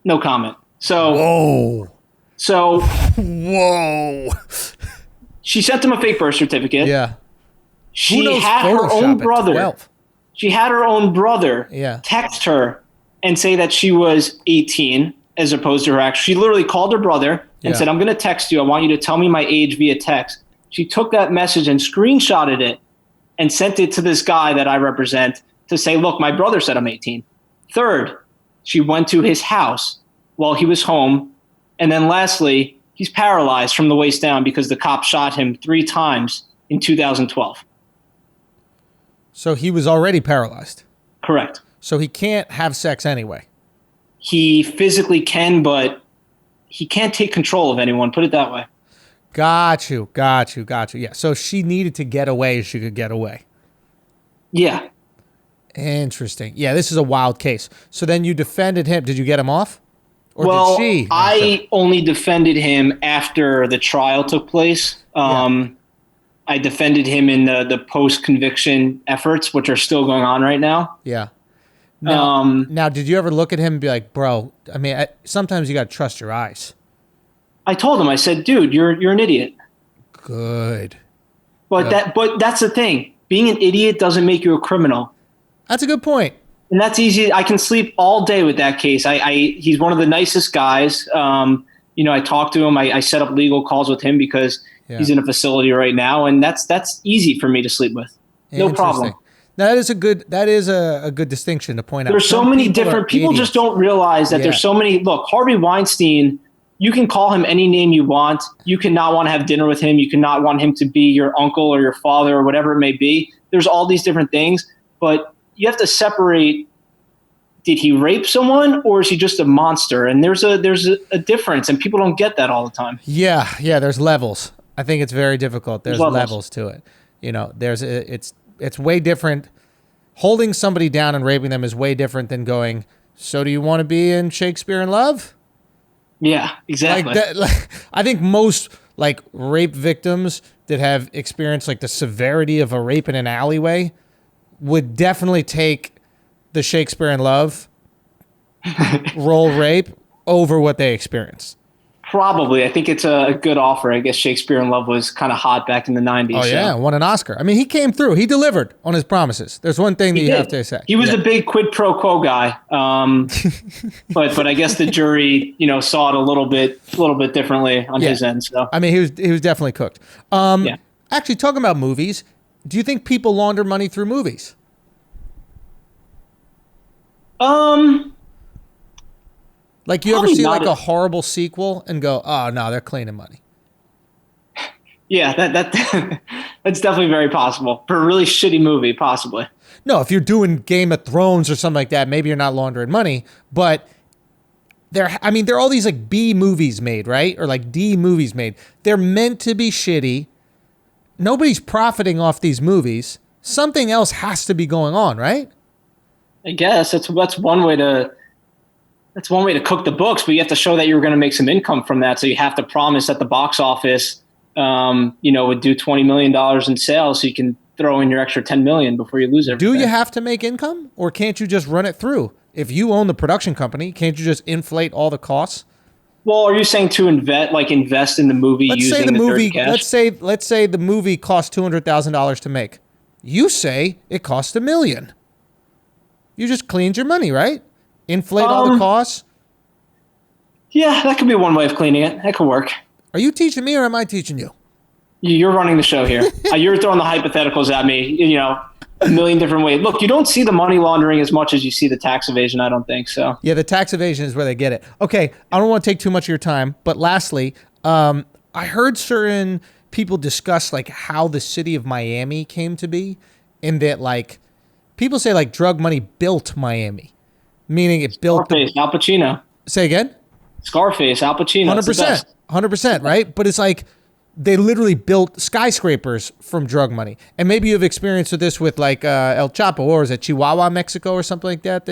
Speaker 2: No comment. So.
Speaker 1: Whoa.
Speaker 2: So.
Speaker 1: Whoa.
Speaker 2: She sent him a fake birth certificate.
Speaker 1: Yeah.
Speaker 2: She had her own brother. She had her own brother text her and say that she was 18 as opposed to her actual. She literally called her brother and said, I'm going to text you. I want you to tell me my age via text. She took that message and screenshotted it and sent it to this guy that I represent to say, look, my brother said I'm 18. Third, she went to his house while he was home. And then lastly, he's paralyzed from the waist down because the cop shot him 3 times in 2012.
Speaker 1: So he was already paralyzed.
Speaker 2: Correct.
Speaker 1: So he can't have sex anyway.
Speaker 2: He physically can, but he can't take control of anyone. Put it that way.
Speaker 1: Got you. Yeah. So she needed to get away as she could get away.
Speaker 2: Yeah.
Speaker 1: Interesting. Yeah, this is a wild case. So then you defended him. Did you get him off? Or
Speaker 2: Well,
Speaker 1: did she?
Speaker 2: I only defended him after the trial took place. I defended him in the post-conviction efforts, which are still going on right now.
Speaker 1: Yeah. Now, did you ever look at him and be like, bro, I mean, sometimes you got to trust your eyes.
Speaker 2: I told him, I said, dude, you're an idiot.
Speaker 1: Good.
Speaker 2: But that's the thing. Being an idiot doesn't make you a criminal.
Speaker 1: That's a good point.
Speaker 2: And that's easy. I can sleep all day with that case. He's one of the nicest guys. I talked to him. I set up legal calls with him because he's in a facility right now, and that's easy for me to sleep with. No problem.
Speaker 1: Now, that is a good distinction to point out.
Speaker 2: There's so many different people just don't realize that there's so many. Look, Harvey Weinstein, you can call him any name you want. You cannot want to have dinner with him. You cannot want him to be your uncle or your father or whatever it may be. There's all these different things, but you have to separate. Did he rape someone or is he just a monster? And there's a difference, and people don't get that all the time.
Speaker 1: Yeah. There's levels. I think it's very difficult. There's levels to it. It's way different. Holding somebody down and raping them is way different than going, so do you want to be in Shakespeare in Love?
Speaker 2: Yeah, exactly.
Speaker 1: I think most rape victims that have experienced the severity of a rape in an alleyway would definitely take the Shakespeare in Love role rape over what they experienced.
Speaker 2: Probably. I think it's a good offer. I guess Shakespeare in Love was kind of hot back in the 90s.
Speaker 1: Oh, yeah. Won an Oscar. I mean, he came through. He delivered on his promises. There's one thing that you have to say.
Speaker 2: He was a big quid pro quo guy. But I guess the jury, saw it a little bit differently on his end. So
Speaker 1: I mean, he was definitely cooked. Actually, talking about movies, do you think people launder money through movies? You ever see a horrible sequel and go, oh no, they're cleaning money?
Speaker 2: Yeah, that's definitely very possible. For a really shitty movie, possibly.
Speaker 1: No, if you're doing Game of Thrones or something like that, maybe you're not laundering money, but there are all these B movies made, right? Or D movies made. They're meant to be shitty. Nobody's profiting off these movies. Something else has to be going on, right?
Speaker 2: I guess that's one way to cook the books, but you have to show that you're going to make some income from that. So you have to promise that the box office, would do $20 million in sales, so you can throw in your extra $10 million before you lose everything.
Speaker 1: Do you have to make income, or can't you just run it through? If you own the production company, can't you just inflate all the costs?
Speaker 2: Well, are you saying to invest in the movie using the dirty cash?
Speaker 1: Let's say the movie costs $200,000 to make. You say it costs $1 million. You just cleaned your money, right? Inflate all the costs?
Speaker 2: Yeah, that could be one way of cleaning it. That could work.
Speaker 1: Are you teaching me or am I teaching you?
Speaker 2: You're running the show here. You're throwing the hypotheticals at me, a million different ways. Look, you don't see the money laundering as much as you see the tax evasion, I don't think so.
Speaker 1: Yeah, the tax evasion is where they get it. Okay, I don't want to take too much of your time, but lastly, I heard certain people discuss how the city of Miami came to be, and that people say drug money built Miami, meaning it built
Speaker 2: Scarface, Al Pacino.
Speaker 1: Say again?
Speaker 2: Scarface, Al Pacino.
Speaker 1: 100%, right? But it's they literally built skyscrapers from drug money. And maybe you've experienced this with El Chapo, or is it Chihuahua, Mexico, or something like that,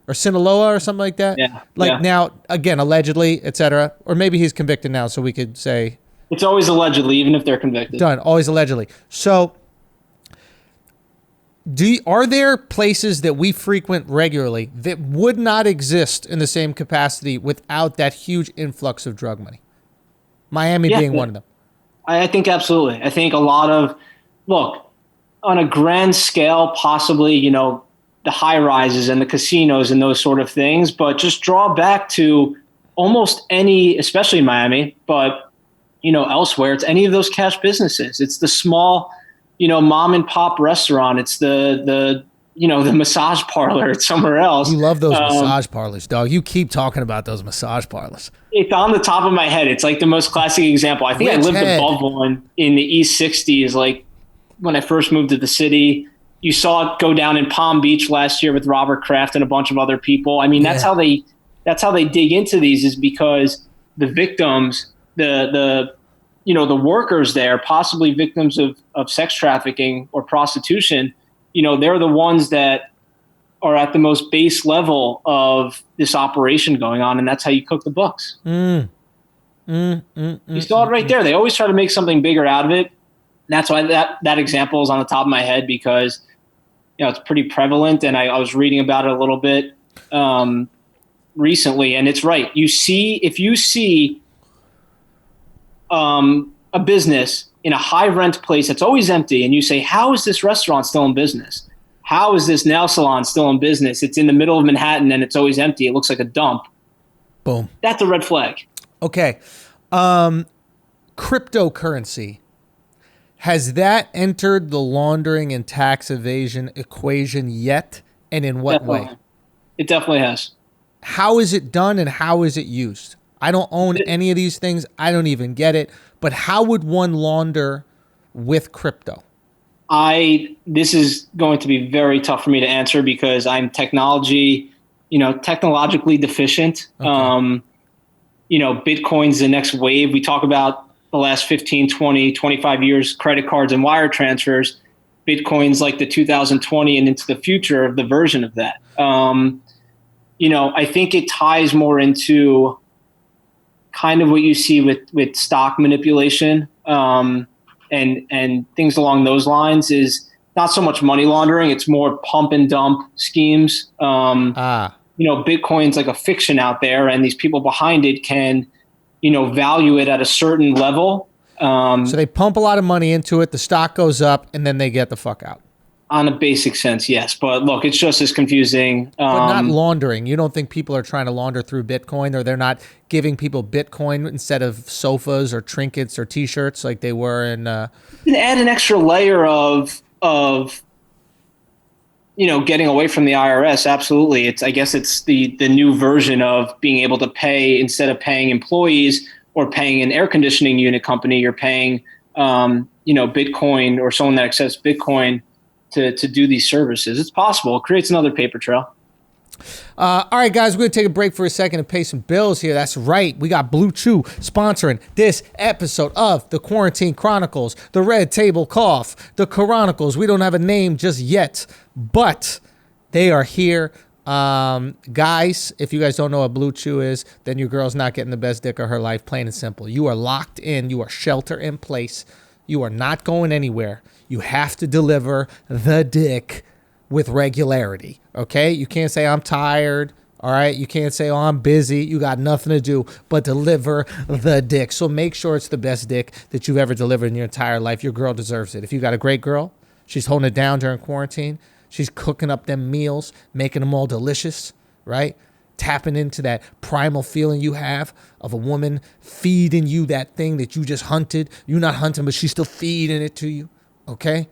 Speaker 1: or Sinaloa or something like that?
Speaker 2: Yeah.
Speaker 1: Now, again, allegedly, etc. Or maybe he's convicted now, so we could say...
Speaker 2: It's always allegedly, even if they're convicted.
Speaker 1: Done, always allegedly. So... Are there places that we frequent regularly that would not exist in the same capacity without that huge influx of drug money? Miami being one of them.
Speaker 2: I think absolutely. I think a lot of, look, on a grand scale, possibly, the high rises and the casinos and those sort of things, but just draw back to almost any, especially Miami, but, elsewhere, it's any of those cash businesses. It's the small, mom and pop restaurant. It's the massage parlor. It's somewhere else.
Speaker 1: You love those massage parlors, dog. You keep talking about those massage parlors.
Speaker 2: It's on the top of my head. It's the most classic example. I think I lived above one in the East 60s. When I first moved to the city, you saw it go down in Palm Beach last year with Robert Kraft and a bunch of other people. I mean, that's how they dig into these, is because the victims, the the workers there, possibly victims of sex trafficking or prostitution, they're the ones that are at the most base level of this operation going on, and that's how you cook the books. You saw it right there. They always try to make something bigger out of it. And that's why that example is on the top of my head, because it's pretty prevalent, and I was reading about it a little bit recently, and it's right. If you see a business in a high rent place that's always empty, and you say, how is this restaurant still in business? How is this nail salon still in business? It's in the middle of Manhattan and it's always empty. It looks like a dump.
Speaker 1: Boom.
Speaker 2: That's a red flag.
Speaker 1: Okay. Cryptocurrency. Has that entered the laundering and tax evasion equation yet? And in what way?
Speaker 2: It definitely has.
Speaker 1: How is it done and how is it used? I don't own any of these things. I don't even get it. But how would one launder with crypto?
Speaker 2: This is going to be very tough for me to answer because I'm technologically deficient.
Speaker 1: Okay.
Speaker 2: Bitcoin's the next wave. We talk about the last 15, 20, 25 years, credit cards and wire transfers. Bitcoin's like the 2020 and into the future of the version of that. I think it ties more into kind of what you see with stock manipulation. And things along those lines is not so much money laundering. It's more pump and dump schemes. Bitcoin's like a fiction out there, and these people behind it can, value it at a certain level.
Speaker 1: So they pump a lot of money into it. The stock goes up and then they get the fuck out.
Speaker 2: On a basic sense, yes. But look, it's just as confusing.
Speaker 1: But not laundering. You don't think people are trying to launder through Bitcoin, or they're not giving people Bitcoin instead of sofas or trinkets or T-shirts like they were in...
Speaker 2: add an extra layer of getting away from the IRS. Absolutely. I guess it's the new version of being able to pay, instead of paying employees or paying an air conditioning unit company, you're paying, Bitcoin or someone that accepts Bitcoin to do these services. It's possible. It creates another paper trail.
Speaker 1: All right, guys, we're going to take a break for a second and pay some bills here. That's right. We got Blue Chew sponsoring this episode of the Quarantine Chronicles, the Red Table Cough, the Chronicles. We don't have a name just yet, but they are here. Guys, if you guys don't know what Blue Chew is, then your girl's not getting the best dick of her life, plain and simple. You are locked in. You are shelter in place. You are not going anywhere. You have to deliver the dick with regularity, okay? You can't say, I'm tired, all right? You can't say, oh, I'm busy. You got nothing to do but deliver the dick. So make sure it's the best dick that you've ever delivered in your entire life. Your girl deserves it. If you got a great girl, she's holding it down during quarantine. She's cooking up them meals, making them all delicious, right? Tapping into that primal feeling you have of a woman feeding you that thing that you just hunted. You're not hunting, but she's still feeding it to you, okay?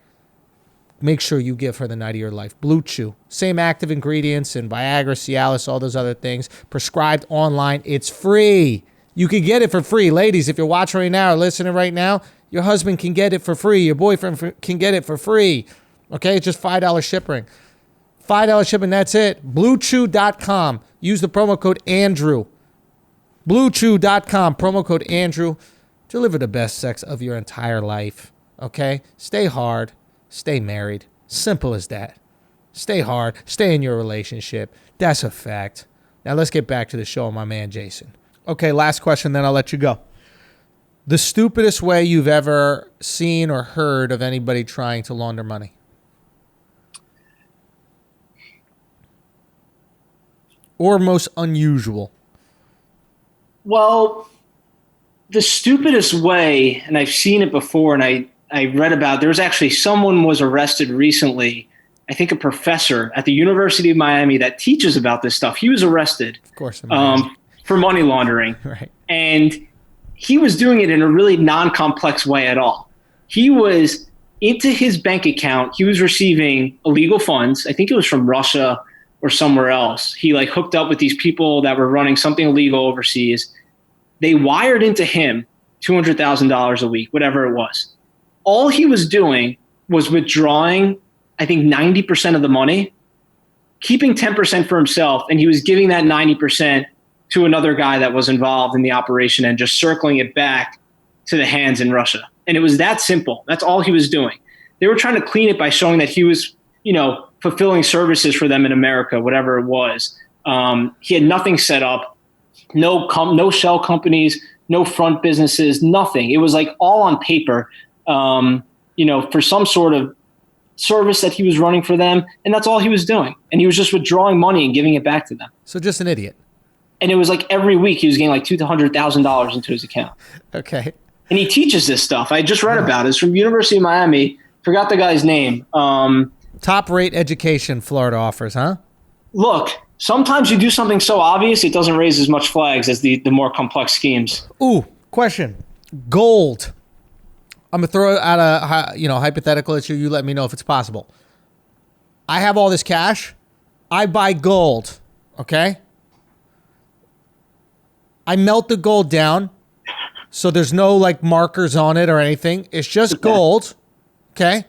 Speaker 1: Make sure you give her the night of your life. Blue Chew. Same active ingredients and Viagra, Cialis, all those other things. Prescribed online. It's free. You can get it for free. Ladies, if you're watching right now or listening right now, your husband can get it for free. Your boyfriend can get it for free. Okay? It's just $5 shipping. $5 shipping, that's it. BlueChew.com. Use the promo code Andrew. BlueChew.com. Promo code Andrew. Deliver the best sex of your entire life. Okay? Stay hard. Stay married. Simple as that. Stay hard. Stay in your relationship. That's a fact. Now let's get back to the show, my man Jason. Okay, last question, then I'll let you go. The stupidest way you've ever seen or heard of anybody trying to launder money? Or most unusual?
Speaker 2: Well, the stupidest way, and I've seen it before, and I read about, there's actually someone was arrested recently, I think a professor at the University of Miami that teaches about this stuff. He was arrested,
Speaker 1: of course,
Speaker 2: for money laundering.
Speaker 1: Right.
Speaker 2: And he was doing it in a really non-complex way at all. He was into his bank account. He was receiving illegal funds. I think it was from Russia or somewhere else. He hooked up with these people that were running something illegal overseas. They wired into him $200,000 a week, whatever it was. All he was doing was withdrawing, I think, 90% of the money, keeping 10% for himself, and he was giving that 90% to another guy that was involved in the operation and just circling it back to the hands in Russia. And it was that simple. That's all he was doing. They were trying to clean it by showing that he was, fulfilling services for them in America, whatever it was. He had nothing set up, no shell companies, no front businesses, nothing. It was like all on paper, for some sort of service that he was running for them. And that's all he was doing. And he was just withdrawing money and giving it back to them.
Speaker 1: So just an idiot.
Speaker 2: And it was like every week he was getting like $200,000 into his account.
Speaker 1: Okay.
Speaker 2: And he teaches this stuff. I just read about it. It's from University of Miami. Forgot the guy's name.
Speaker 1: Top rate education Florida offers, huh?
Speaker 2: Look, sometimes you do something so obvious it doesn't raise as much flags as the more complex schemes.
Speaker 1: Ooh, question. Gold. I'm going to throw out a hypothetical issue. You let me know if it's possible. I have all this cash. I buy gold, okay? I melt the gold down, so there's no like markers on it or anything. It's just gold, okay?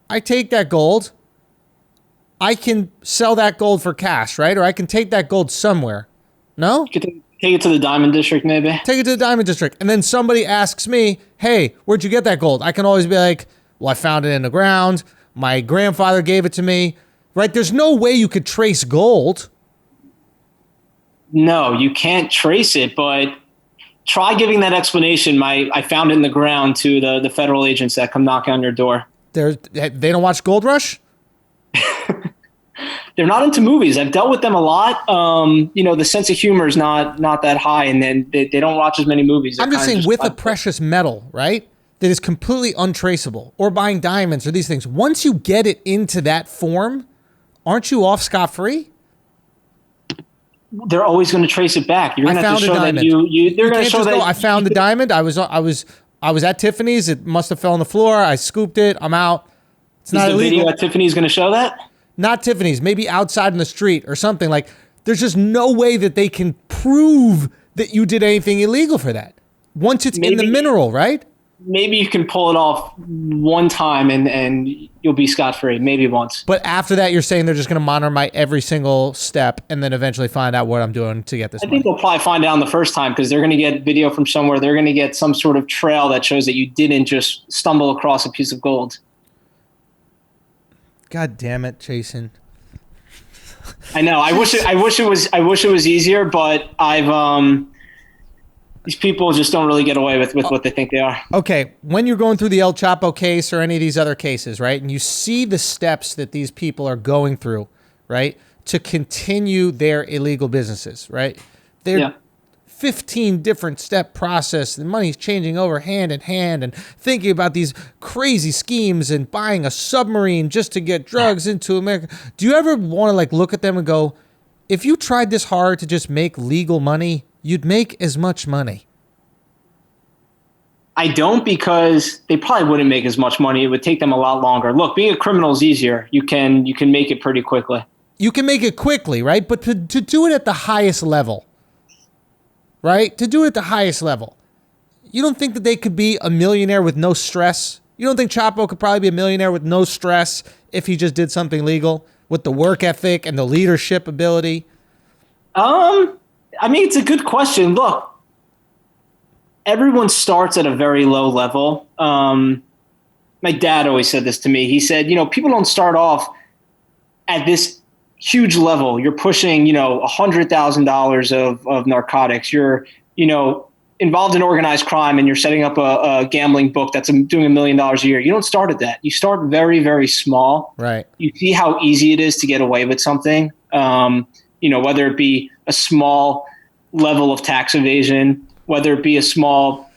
Speaker 1: I take that gold. I can sell that gold for cash, right? Or I can take that gold somewhere. No?
Speaker 2: You could take it to the Diamond District, maybe.
Speaker 1: Take it to the Diamond District. And then somebody asks me, hey, where'd you get that gold? I can always be like, well, I found it in the ground. My grandfather gave it to me, right? There's no way you could trace gold.
Speaker 2: No, you can't trace it, but try giving that explanation. I found it in the ground to the federal agents that come knocking on your door.
Speaker 1: They don't watch Gold Rush?
Speaker 2: They're not into movies. I've dealt with them a lot. The sense of humor is not that high, and then they don't watch as many movies.
Speaker 1: I'm just saying with a precious metal, right, that is completely untraceable, or buying diamonds or these things, once you get it into that form, aren't you off scot-free?
Speaker 2: They're always going to trace it back. You're going to have to show that they're going to show that.
Speaker 1: I found the diamond. I was at Tiffany's. It must have fell on the floor. I scooped it. I'm out. It's not illegal.
Speaker 2: The video at Tiffany's going to show that?
Speaker 1: Not Tiffany's. Maybe outside in the street or something. Like, there's just no way that they can prove that you did anything illegal for that. Once it's in the mineral, right?
Speaker 2: Maybe you can pull it off one time and you'll be scot-free. Maybe once.
Speaker 1: But after that, you're saying they're just going to monitor my every single step and then eventually find out what I'm doing to get this money.
Speaker 2: I think they'll probably find out on the first time because they're going to get video from somewhere. They're going to get some sort of trail that shows that you didn't just stumble across a piece of gold.
Speaker 1: God damn it, Jason.
Speaker 2: I know. I wish it was easier, but these people just don't really get away with what they think they are.
Speaker 1: Okay, when you're going through the El Chapo case or any of these other cases, right, and you see the steps that these people are going through, right, to continue their illegal businesses, right? They're 15 different step process, and money's changing over hand in hand, and thinking about these crazy schemes and buying a submarine just to get drugs into America. Do you ever want to like look at them and go, if you tried this hard to just make legal money, you'd make as much money?
Speaker 2: I don't, because they probably wouldn't make as much money. It would take them a lot longer. Look, being a criminal is easier. You can make it pretty quickly. You can make it quickly,
Speaker 1: right? But to do it at the highest level, right? To do it at the highest level, you don't think that they could be a millionaire with no stress? You don't think Chapo could probably be a millionaire with no stress if he just did something legal with the work ethic and the leadership ability?
Speaker 2: I mean, it's a good question. Look, everyone starts at a very low level. My dad always said this to me. He said, people don't start off at this huge level. You're pushing, $100,000 of narcotics. You're, involved in organized crime, and you're setting up a gambling book that's doing $1 million a year. You don't start at that. You start very, very small.
Speaker 1: Right.
Speaker 2: You see how easy it is to get away with something. Whether it be a small level of tax evasion, whether it be a small,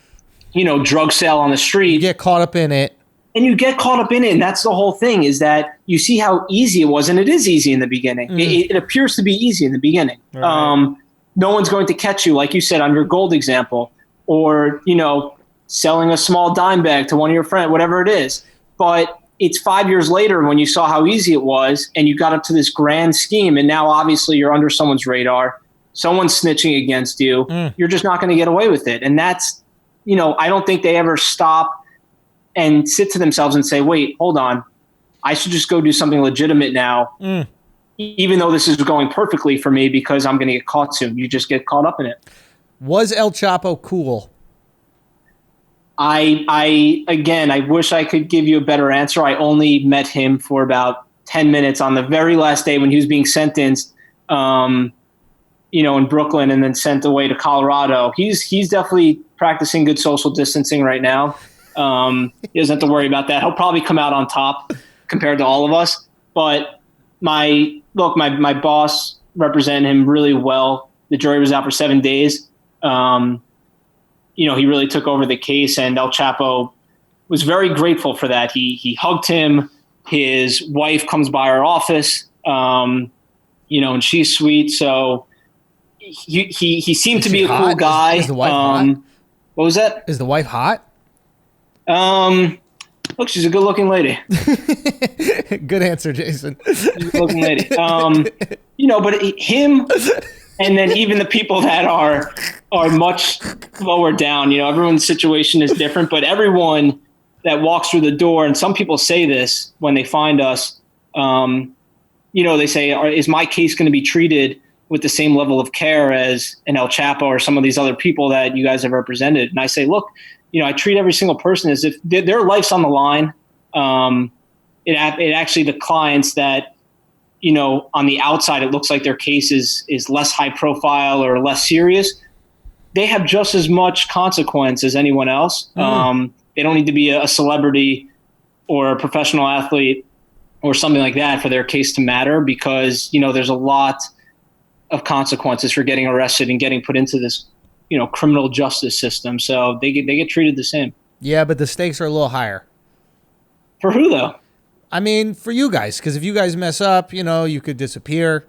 Speaker 2: drug sale on the street.
Speaker 1: You get caught up in it.
Speaker 2: And you get caught up in it. And that's the whole thing, is that you see how easy it was. And it is easy in the beginning. It appears to be easy in the beginning. Right. No one's going to catch you, like you said, on your gold example, or, selling a small dime bag to one of your friends, whatever it is. But it's 5 years later when you saw how easy it was and you got up to this grand scheme, and now obviously you're under someone's radar. Someone's snitching against you. You're just not going to get away with it. And that's, I don't think they ever stop and sit to themselves and say, wait, hold on. I should just go do something legitimate now, even though this is going perfectly for me, because I'm going to get caught soon. You just get caught up in it.
Speaker 1: Was El Chapo cool?
Speaker 2: I wish I could give you a better answer. I only met him for about 10 minutes on the very last day when he was being sentenced, in Brooklyn and then sent away to Colorado. He's definitely practicing good social distancing right now. He doesn't have to worry about that. He'll probably come out on top compared to all of us. But my boss represented him really well. The jury was out for 7 days. He really took over the case, and El Chapo was very grateful for that. He hugged him. His wife comes by our office, and she's sweet. So he seemed to be a cool guy.
Speaker 1: Is the wife hot?
Speaker 2: What was that?
Speaker 1: Is the wife hot?
Speaker 2: Look, she's a good-looking lady.
Speaker 1: Good answer, Jason.
Speaker 2: She's a good-looking lady. But him, and then even the people that are much lower down. Everyone's situation is different, but everyone that walks through the door, and some people say this when they find us, they say, is my case going to be treated with the same level of care as an El Chapo or some of these other people that you guys have represented? And I say, look, I treat every single person as if their life's on the line. It actually, the clients that, on the outside, it looks like their case is less high profile or less serious. They have just as much consequence as anyone else. They don't need to be a celebrity or a professional athlete or something like that for their case to matter, because, there's a lot of consequences for getting arrested and getting put into this, criminal justice system. So they get treated the same.
Speaker 1: Yeah, but the stakes are a little higher.
Speaker 2: For who, though?
Speaker 1: I mean, for you guys, because if you guys mess up, you could disappear.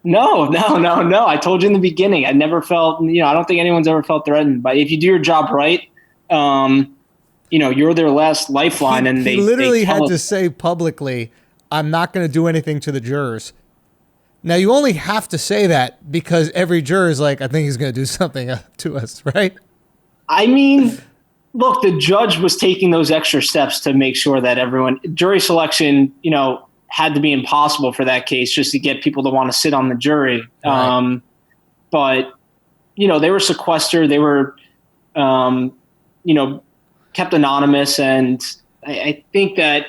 Speaker 2: No. I told you in the beginning, I never felt, I don't think anyone's ever felt threatened. But if you do your job right, you're their last lifeline. And
Speaker 1: he literally had to say publicly, I'm not going to do anything to the jurors. Now, you only have to say that because every juror is like, I think he's going to do something to us, right?
Speaker 2: I mean, look, the judge was taking those extra steps to make sure that jury selection, had to be impossible for that case just to get people to want to sit on the jury. Right. But, they were sequestered. They were, kept anonymous. And I think that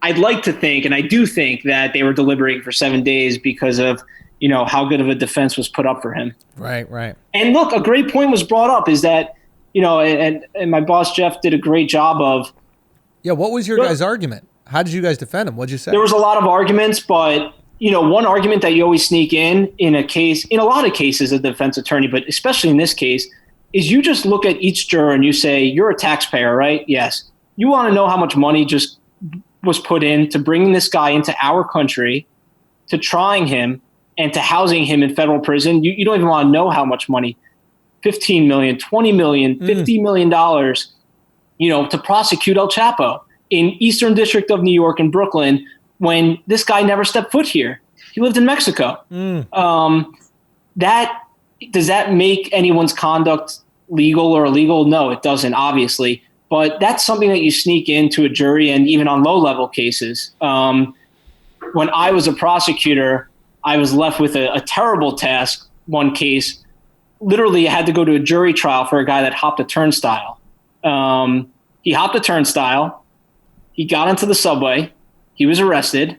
Speaker 2: I'd like to think, and I do think, that they were deliberating for 7 days because of, how good of a defense was put up for him.
Speaker 1: Right.
Speaker 2: And look, a great point was brought up is that, and my boss, Jeff, did a great job of.
Speaker 1: Yeah. What was your guys' argument? How did you guys defend him? What'd you say?
Speaker 2: There was a lot of arguments, but, one argument that you always sneak in a case, in a lot of cases, a defense attorney, but especially in this case, is you just look at each juror and you say, you're a taxpayer, right? Yes. You want to know how much money just was put in to bringing this guy into our country, to trying him, and to housing him in federal prison. You don't even want to know how much money, $15 million, $20 million, $50 million, to prosecute El Chapo in Eastern District of New York in Brooklyn when this guy never stepped foot here. He lived in Mexico. Does that make anyone's conduct legal or illegal? No, it doesn't, obviously. But that's something that you sneak into a jury, and even on low-level cases. When I was a prosecutor, I was left with a terrible task. One case, literally, I had to go to a jury trial for a guy that hopped a turnstile. He hopped a turnstile. He got into the subway. He was arrested.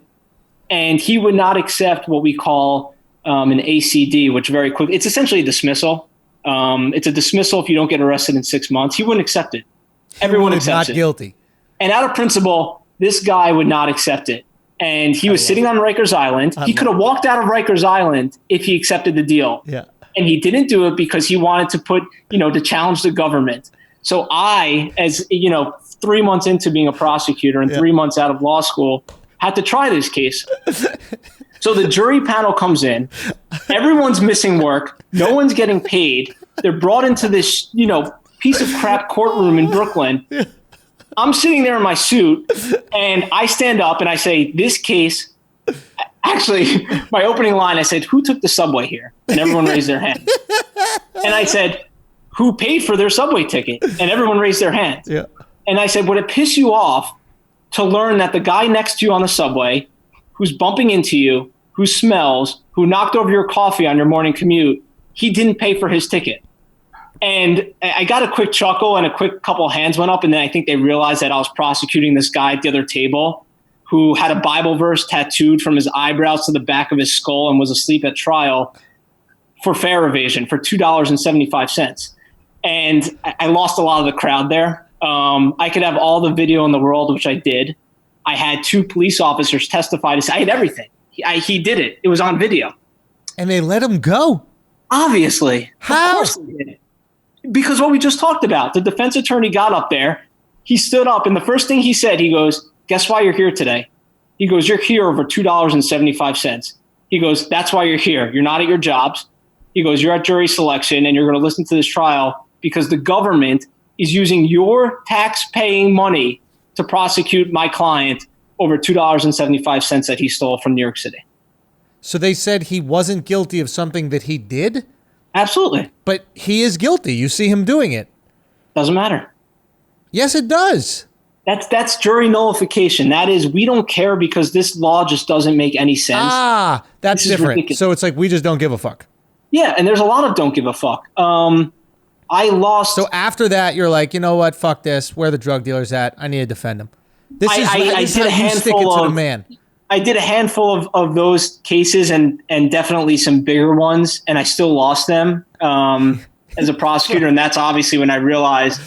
Speaker 2: And he would not accept what we call an ACD, which very quickly, it's essentially a dismissal. It's a dismissal if you don't get arrested in 6 months. He wouldn't accept it. Everyone accepts it.
Speaker 1: Not guilty.
Speaker 2: And out of principle, this guy would not accept it. And he was sitting on Rikers Island. He could have walked out of Rikers Island if he accepted the deal.
Speaker 1: Yeah.
Speaker 2: And he didn't do it because he wanted to to challenge the government. So I, as 3 months into being a prosecutor and 3 months out of law school, had to try this case. So the jury panel comes in. Everyone's missing work. No one's getting paid. They're brought into this, piece of crap courtroom in Brooklyn. I'm sitting there in my suit, and I stand up and I say, this case, actually, my opening line, I said, who took the subway here? And everyone raised their hand. And I said, who paid for their subway ticket? And everyone raised their hand.
Speaker 1: Yeah.
Speaker 2: And I said, would it piss you off to learn that the guy next to you on the subway, who's bumping into you, who smells, who knocked over your coffee on your morning commute, he didn't pay for his ticket? And I got a quick chuckle and a quick couple hands went up. And then I think they realized that I was prosecuting this guy at the other table who had a Bible verse tattooed from his eyebrows to the back of his skull and was asleep at trial for fare evasion for $2.75. And I lost a lot of the crowd there. I could have all the video in the world, which I did. I had 2 police officers testify to say I had everything. He did it. It was on video.
Speaker 1: And they let him go?
Speaker 2: Obviously.
Speaker 1: How?
Speaker 2: Of course they did. Because what we just talked about, the defense attorney got up there. He stood up, and the first thing he said, he goes, guess why you're here today? He goes, you're here over $2.75. He goes, that's why you're here. You're not at your jobs. He goes, you're at jury selection, and you're going to listen to this trial because the government is using your tax-paying money to prosecute my client over $2.75 that he stole from New York City.
Speaker 1: So they said he wasn't guilty of something that he did?
Speaker 2: Absolutely.
Speaker 1: But he is guilty. You see him doing it.
Speaker 2: Doesn't matter.
Speaker 1: Yes, it does.
Speaker 2: That's jury nullification. That is, we don't care because this law just doesn't make any sense.
Speaker 1: Ah, that's different. So it's like we just don't give a fuck.
Speaker 2: Yeah, and there's a lot of don't give a fuck. I lost.
Speaker 1: So after that, you're like, you know what? Fuck this. Where are the drug dealers at? I need to defend them. This is how you stick it to the man.
Speaker 2: I did a handful of those cases and definitely some bigger ones, and I still lost them as a prosecutor. And that's obviously when I realized,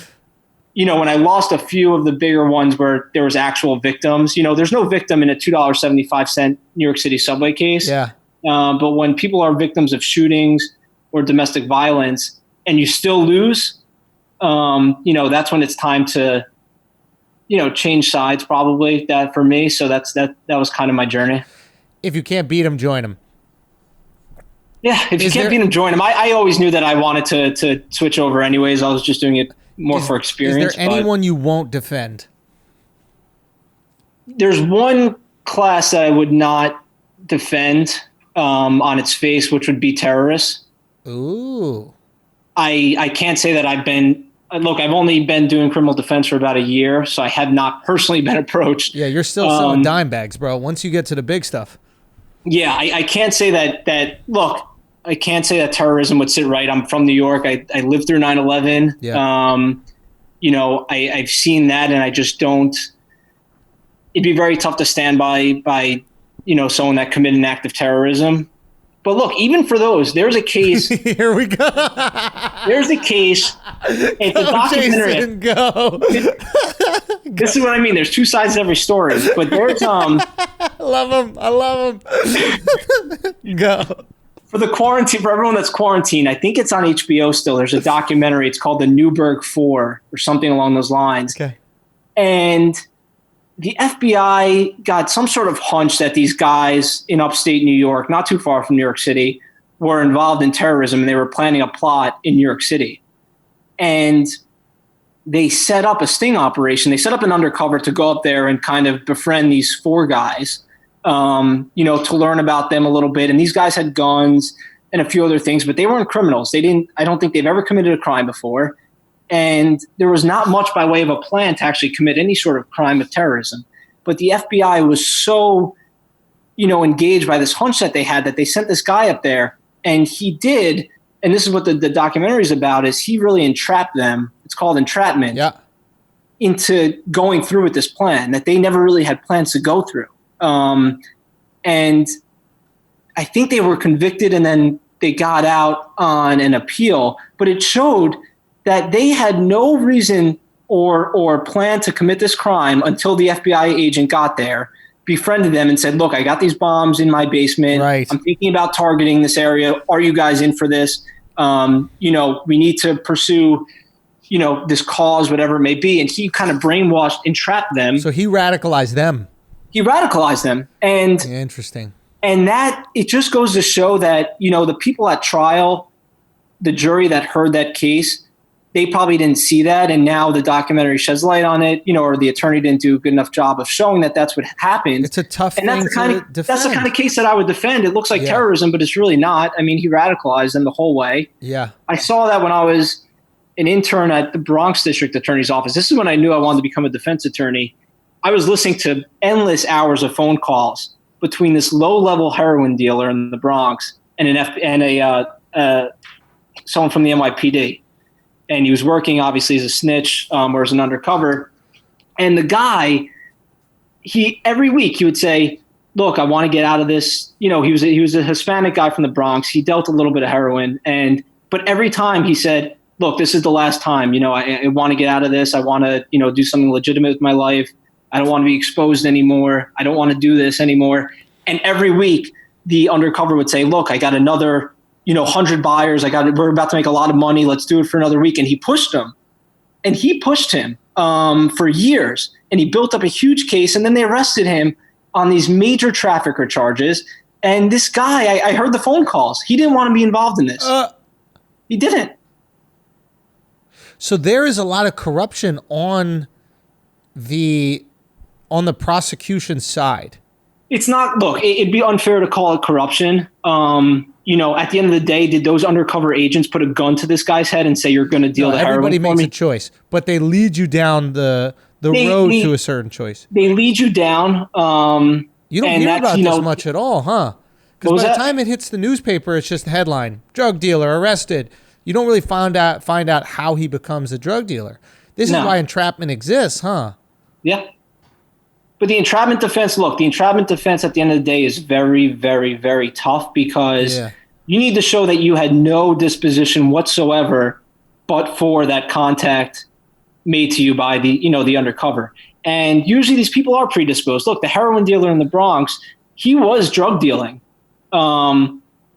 Speaker 2: when I lost a few of the bigger ones where there was actual victims, there's no victim in a $2.75 New York City subway case.
Speaker 1: Yeah.
Speaker 2: But when people are victims of shootings or domestic violence and you still lose, that's when it's time to, change sides probably that for me. So that was kind of my journey.
Speaker 1: If you can't beat him, join him.
Speaker 2: Yeah. If you can't beat him, join him. I always knew that I wanted to switch over anyways. I was just doing it more for experience.
Speaker 1: Is there anyone you won't defend?
Speaker 2: There's one class that I would not defend on its face, which would be terrorists.
Speaker 1: Ooh.
Speaker 2: I can't say that I've only been doing criminal defense for about a year, so I have not personally been approached.
Speaker 1: Yeah, you're still selling dime bags, bro. Once you get to the big stuff. Yeah,
Speaker 2: I can't say that. Look, I can't say that terrorism would sit right. I'm from New York. I lived through 9/11.
Speaker 1: Yeah.
Speaker 2: I've seen that, and I just don't. It'd be very tough to stand by someone that committed an act of terrorism. But look, even for those, there's a case.
Speaker 1: Here we go.
Speaker 2: There's a case. It's a documentary.
Speaker 1: Jason, go.
Speaker 2: This is what I mean. There's 2 sides to every story. But there's
Speaker 1: I love him. Go.
Speaker 2: For everyone that's quarantined, I think it's on HBO still. There's a documentary. It's called The Newburgh 4 or something along those lines.
Speaker 1: Okay.
Speaker 2: And the FBI got some sort of hunch that these guys in upstate New York, not too far from New York City, were involved in terrorism, and they were planning a plot in New York City. And they set up a sting operation. They set up an undercover to go up there and kind of befriend these 4 guys, to learn about them a little bit. And these guys had guns and a few other things, but they weren't criminals. I don't think they've ever committed a crime before. And there was not much by way of a plan to actually commit any sort of crime of terrorism. But the FBI was so, engaged by this hunch that they had that they sent this guy up there, and he did, and this is what the documentary is about, is he really entrapped them. It's called Entrapment.
Speaker 1: Yeah.
Speaker 2: Into going through with this plan that they never really had plans to go through. And I think they were convicted and then they got out on an appeal, but it showed that they had no reason or plan to commit this crime until the FBI agent got there, befriended them and said, look, I got these bombs in my basement.
Speaker 1: Right.
Speaker 2: I'm thinking about targeting this area. Are you guys in for this? We need to pursue, this cause, whatever it may be. And he kind of brainwashed, entrapped them.
Speaker 1: So he radicalized them. And
Speaker 2: interesting. And that, it just goes to show that, the people at trial, the jury that heard that case, they probably didn't see that. And now the documentary sheds light on it, or the attorney didn't do a good enough job of showing that that's what happened.
Speaker 1: It's a tough thing
Speaker 2: to defend. That's the kind of case that I would defend. It looks like terrorism, but it's really not. I mean, he radicalized them the whole way.
Speaker 1: Yeah.
Speaker 2: I saw that when I was an intern at the Bronx District Attorney's Office. This is when I knew I wanted to become a defense attorney. I was listening to endless hours of phone calls between this low-level heroin dealer in the Bronx and someone from the NYPD. and he was working obviously as a snitch or as an undercover. And the guy, every week he would say, look, I want to get out of this. You know, he was a Hispanic guy from the Bronx. He dealt a little bit of heroin, but every time he said, look, this is the last time. You know, I want to get out of this. I want to, you know, do something legitimate with my life. I don't want to be exposed anymore. I don't want to do this anymore. And every week the undercover would say, look, I got another, you know, 100 buyers. We're about to make a lot of money. Let's do it for another week. And he pushed them. And he pushed him for years. And he built up a huge case. And then they arrested him on these major trafficker charges. And this guy, I heard the phone calls. He didn't want to be involved in this. He didn't.
Speaker 1: So there is a lot of corruption on the prosecution side.
Speaker 2: It's not, look, it'd be unfair to call it corruption. You know, at the end of the day, did those undercover agents put a gun to this guy's head and say, you're going to deal the heroin?
Speaker 1: Everybody makes a choice, but they lead you down the road to a certain choice.
Speaker 2: They lead you down.
Speaker 1: You don't hear about this much at all, huh? Because by the time it hits the newspaper, it's just a headline: drug dealer arrested. You don't really find out how he becomes a drug dealer. This is why entrapment exists, huh?
Speaker 2: Yeah. But the entrapment defense, at the end of the day is very, very, very tough because you need to show that you had no disposition whatsoever but for that contact made to you by the undercover. And usually these people are predisposed. Look, the heroin dealer in the Bronx, he was drug dealing. But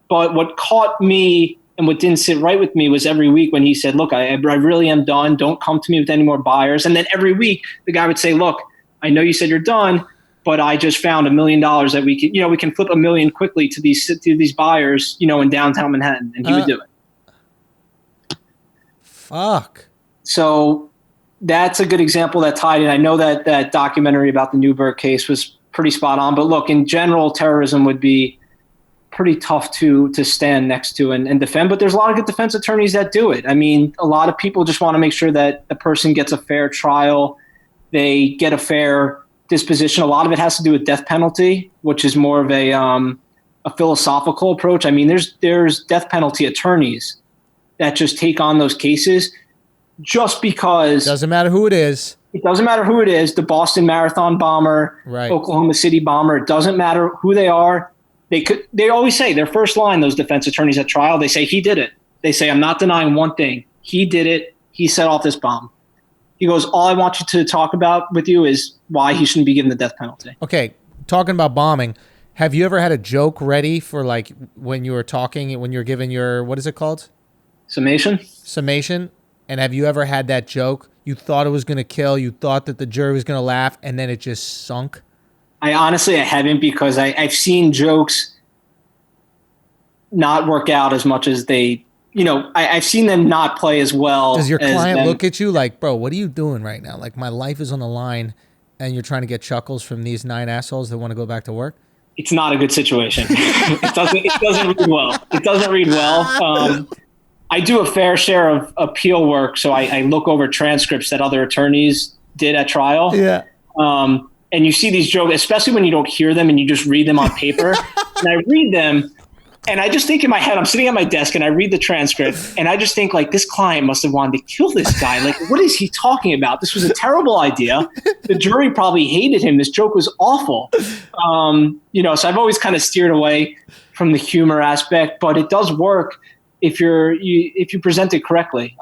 Speaker 2: what caught me and what didn't sit right with me was every week when he said, look, I really am done. Don't come to me with any more buyers. And then every week the guy would say, look, I know you said you're done, but I just found $1 million that we can flip $1 million quickly to these buyers, you know, in downtown Manhattan. And he would do it.
Speaker 1: Fuck.
Speaker 2: So that's a good example that tied in. I know that documentary about the Newberg case was pretty spot on, but look, in general, terrorism would be pretty tough to stand next to and defend, but there's a lot of good defense attorneys that do it. I mean, a lot of people just want to make sure that the person gets a fair trial, they get a fair disposition. A lot of it has to do with death penalty, which is more of a philosophical approach. I mean, there's death penalty attorneys that just take on those cases just because.
Speaker 1: Doesn't matter who it is.
Speaker 2: It doesn't matter who it is. The Boston Marathon bomber,
Speaker 1: right.
Speaker 2: Oklahoma City bomber. It doesn't matter who they are. They always say their first line, those defense attorneys at trial, they say, he did it. They say, I'm not denying one thing. He did it. He set off this bomb. He goes, all I want you to talk about with you is why he shouldn't be given the death penalty.
Speaker 1: Okay. Talking about bombing, have you ever had a joke ready for like when you were talking, when you're giving your, what is it called? Summation. And have you ever had that joke? You thought it was going to kill. You thought that the jury was going to laugh and then it just sunk.
Speaker 2: I haven't because I've seen jokes not work out as much as they, you know, I've seen them not play as well.
Speaker 1: Does your client look at you like, bro, what are you doing right now? Like my life is on the line and you're trying to get chuckles from these 9 assholes that want to go back to work?
Speaker 2: It's not a good situation. It doesn't read well. It doesn't read well. I do a fair share of appeal work. So I look over transcripts that other attorneys did at trial.
Speaker 1: Yeah.
Speaker 2: And you see these jokes, especially when you don't hear them and you just read them on paper. And I read them and I just think in my head, I'm sitting at my desk and I read the transcript and I just think like this client must have wanted to kill this guy. Like, what is he talking about? This was a terrible idea. The jury probably hated him. This joke was awful. You know, so I've always kind of steered away from the humor aspect, but it does work if you present it correctly.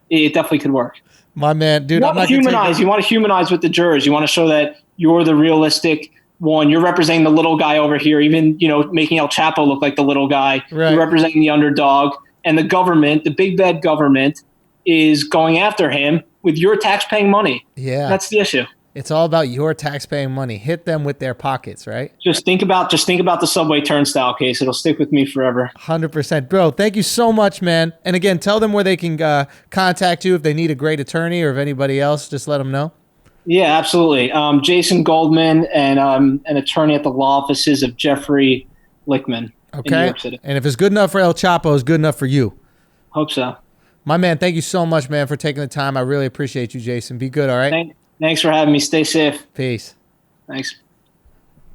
Speaker 2: It definitely could work.
Speaker 1: My man, dude,
Speaker 2: you want to humanize with the jurors. You want to show that you're the realistic one. You're representing the little guy over here, even, you know, making El Chapo look like the little guy. Right. You're representing the underdog. And the government, the big bad government, is going after him with your tax-paying money. Yeah. That's the issue.
Speaker 1: It's all about your tax-paying money. Hit them with their pockets, right?
Speaker 2: Just think about the subway turnstile case. It'll stick with me forever.
Speaker 1: 100%. Bro, thank you so much, man. And again, tell them where they can contact you if they need a great attorney or if anybody else. Just let them know.
Speaker 2: Yeah, absolutely. Jason Goldman, and an attorney at the law offices of Jeffery Lichtman in New York City.
Speaker 1: And if it's good enough for El Chapo, it's good enough for you.
Speaker 2: Hope so.
Speaker 1: My man, thank you so much, man, for taking the time. I really appreciate you, Jason. Be good, all right?
Speaker 2: Thanks for having me. Stay safe.
Speaker 1: Peace.
Speaker 2: Thanks.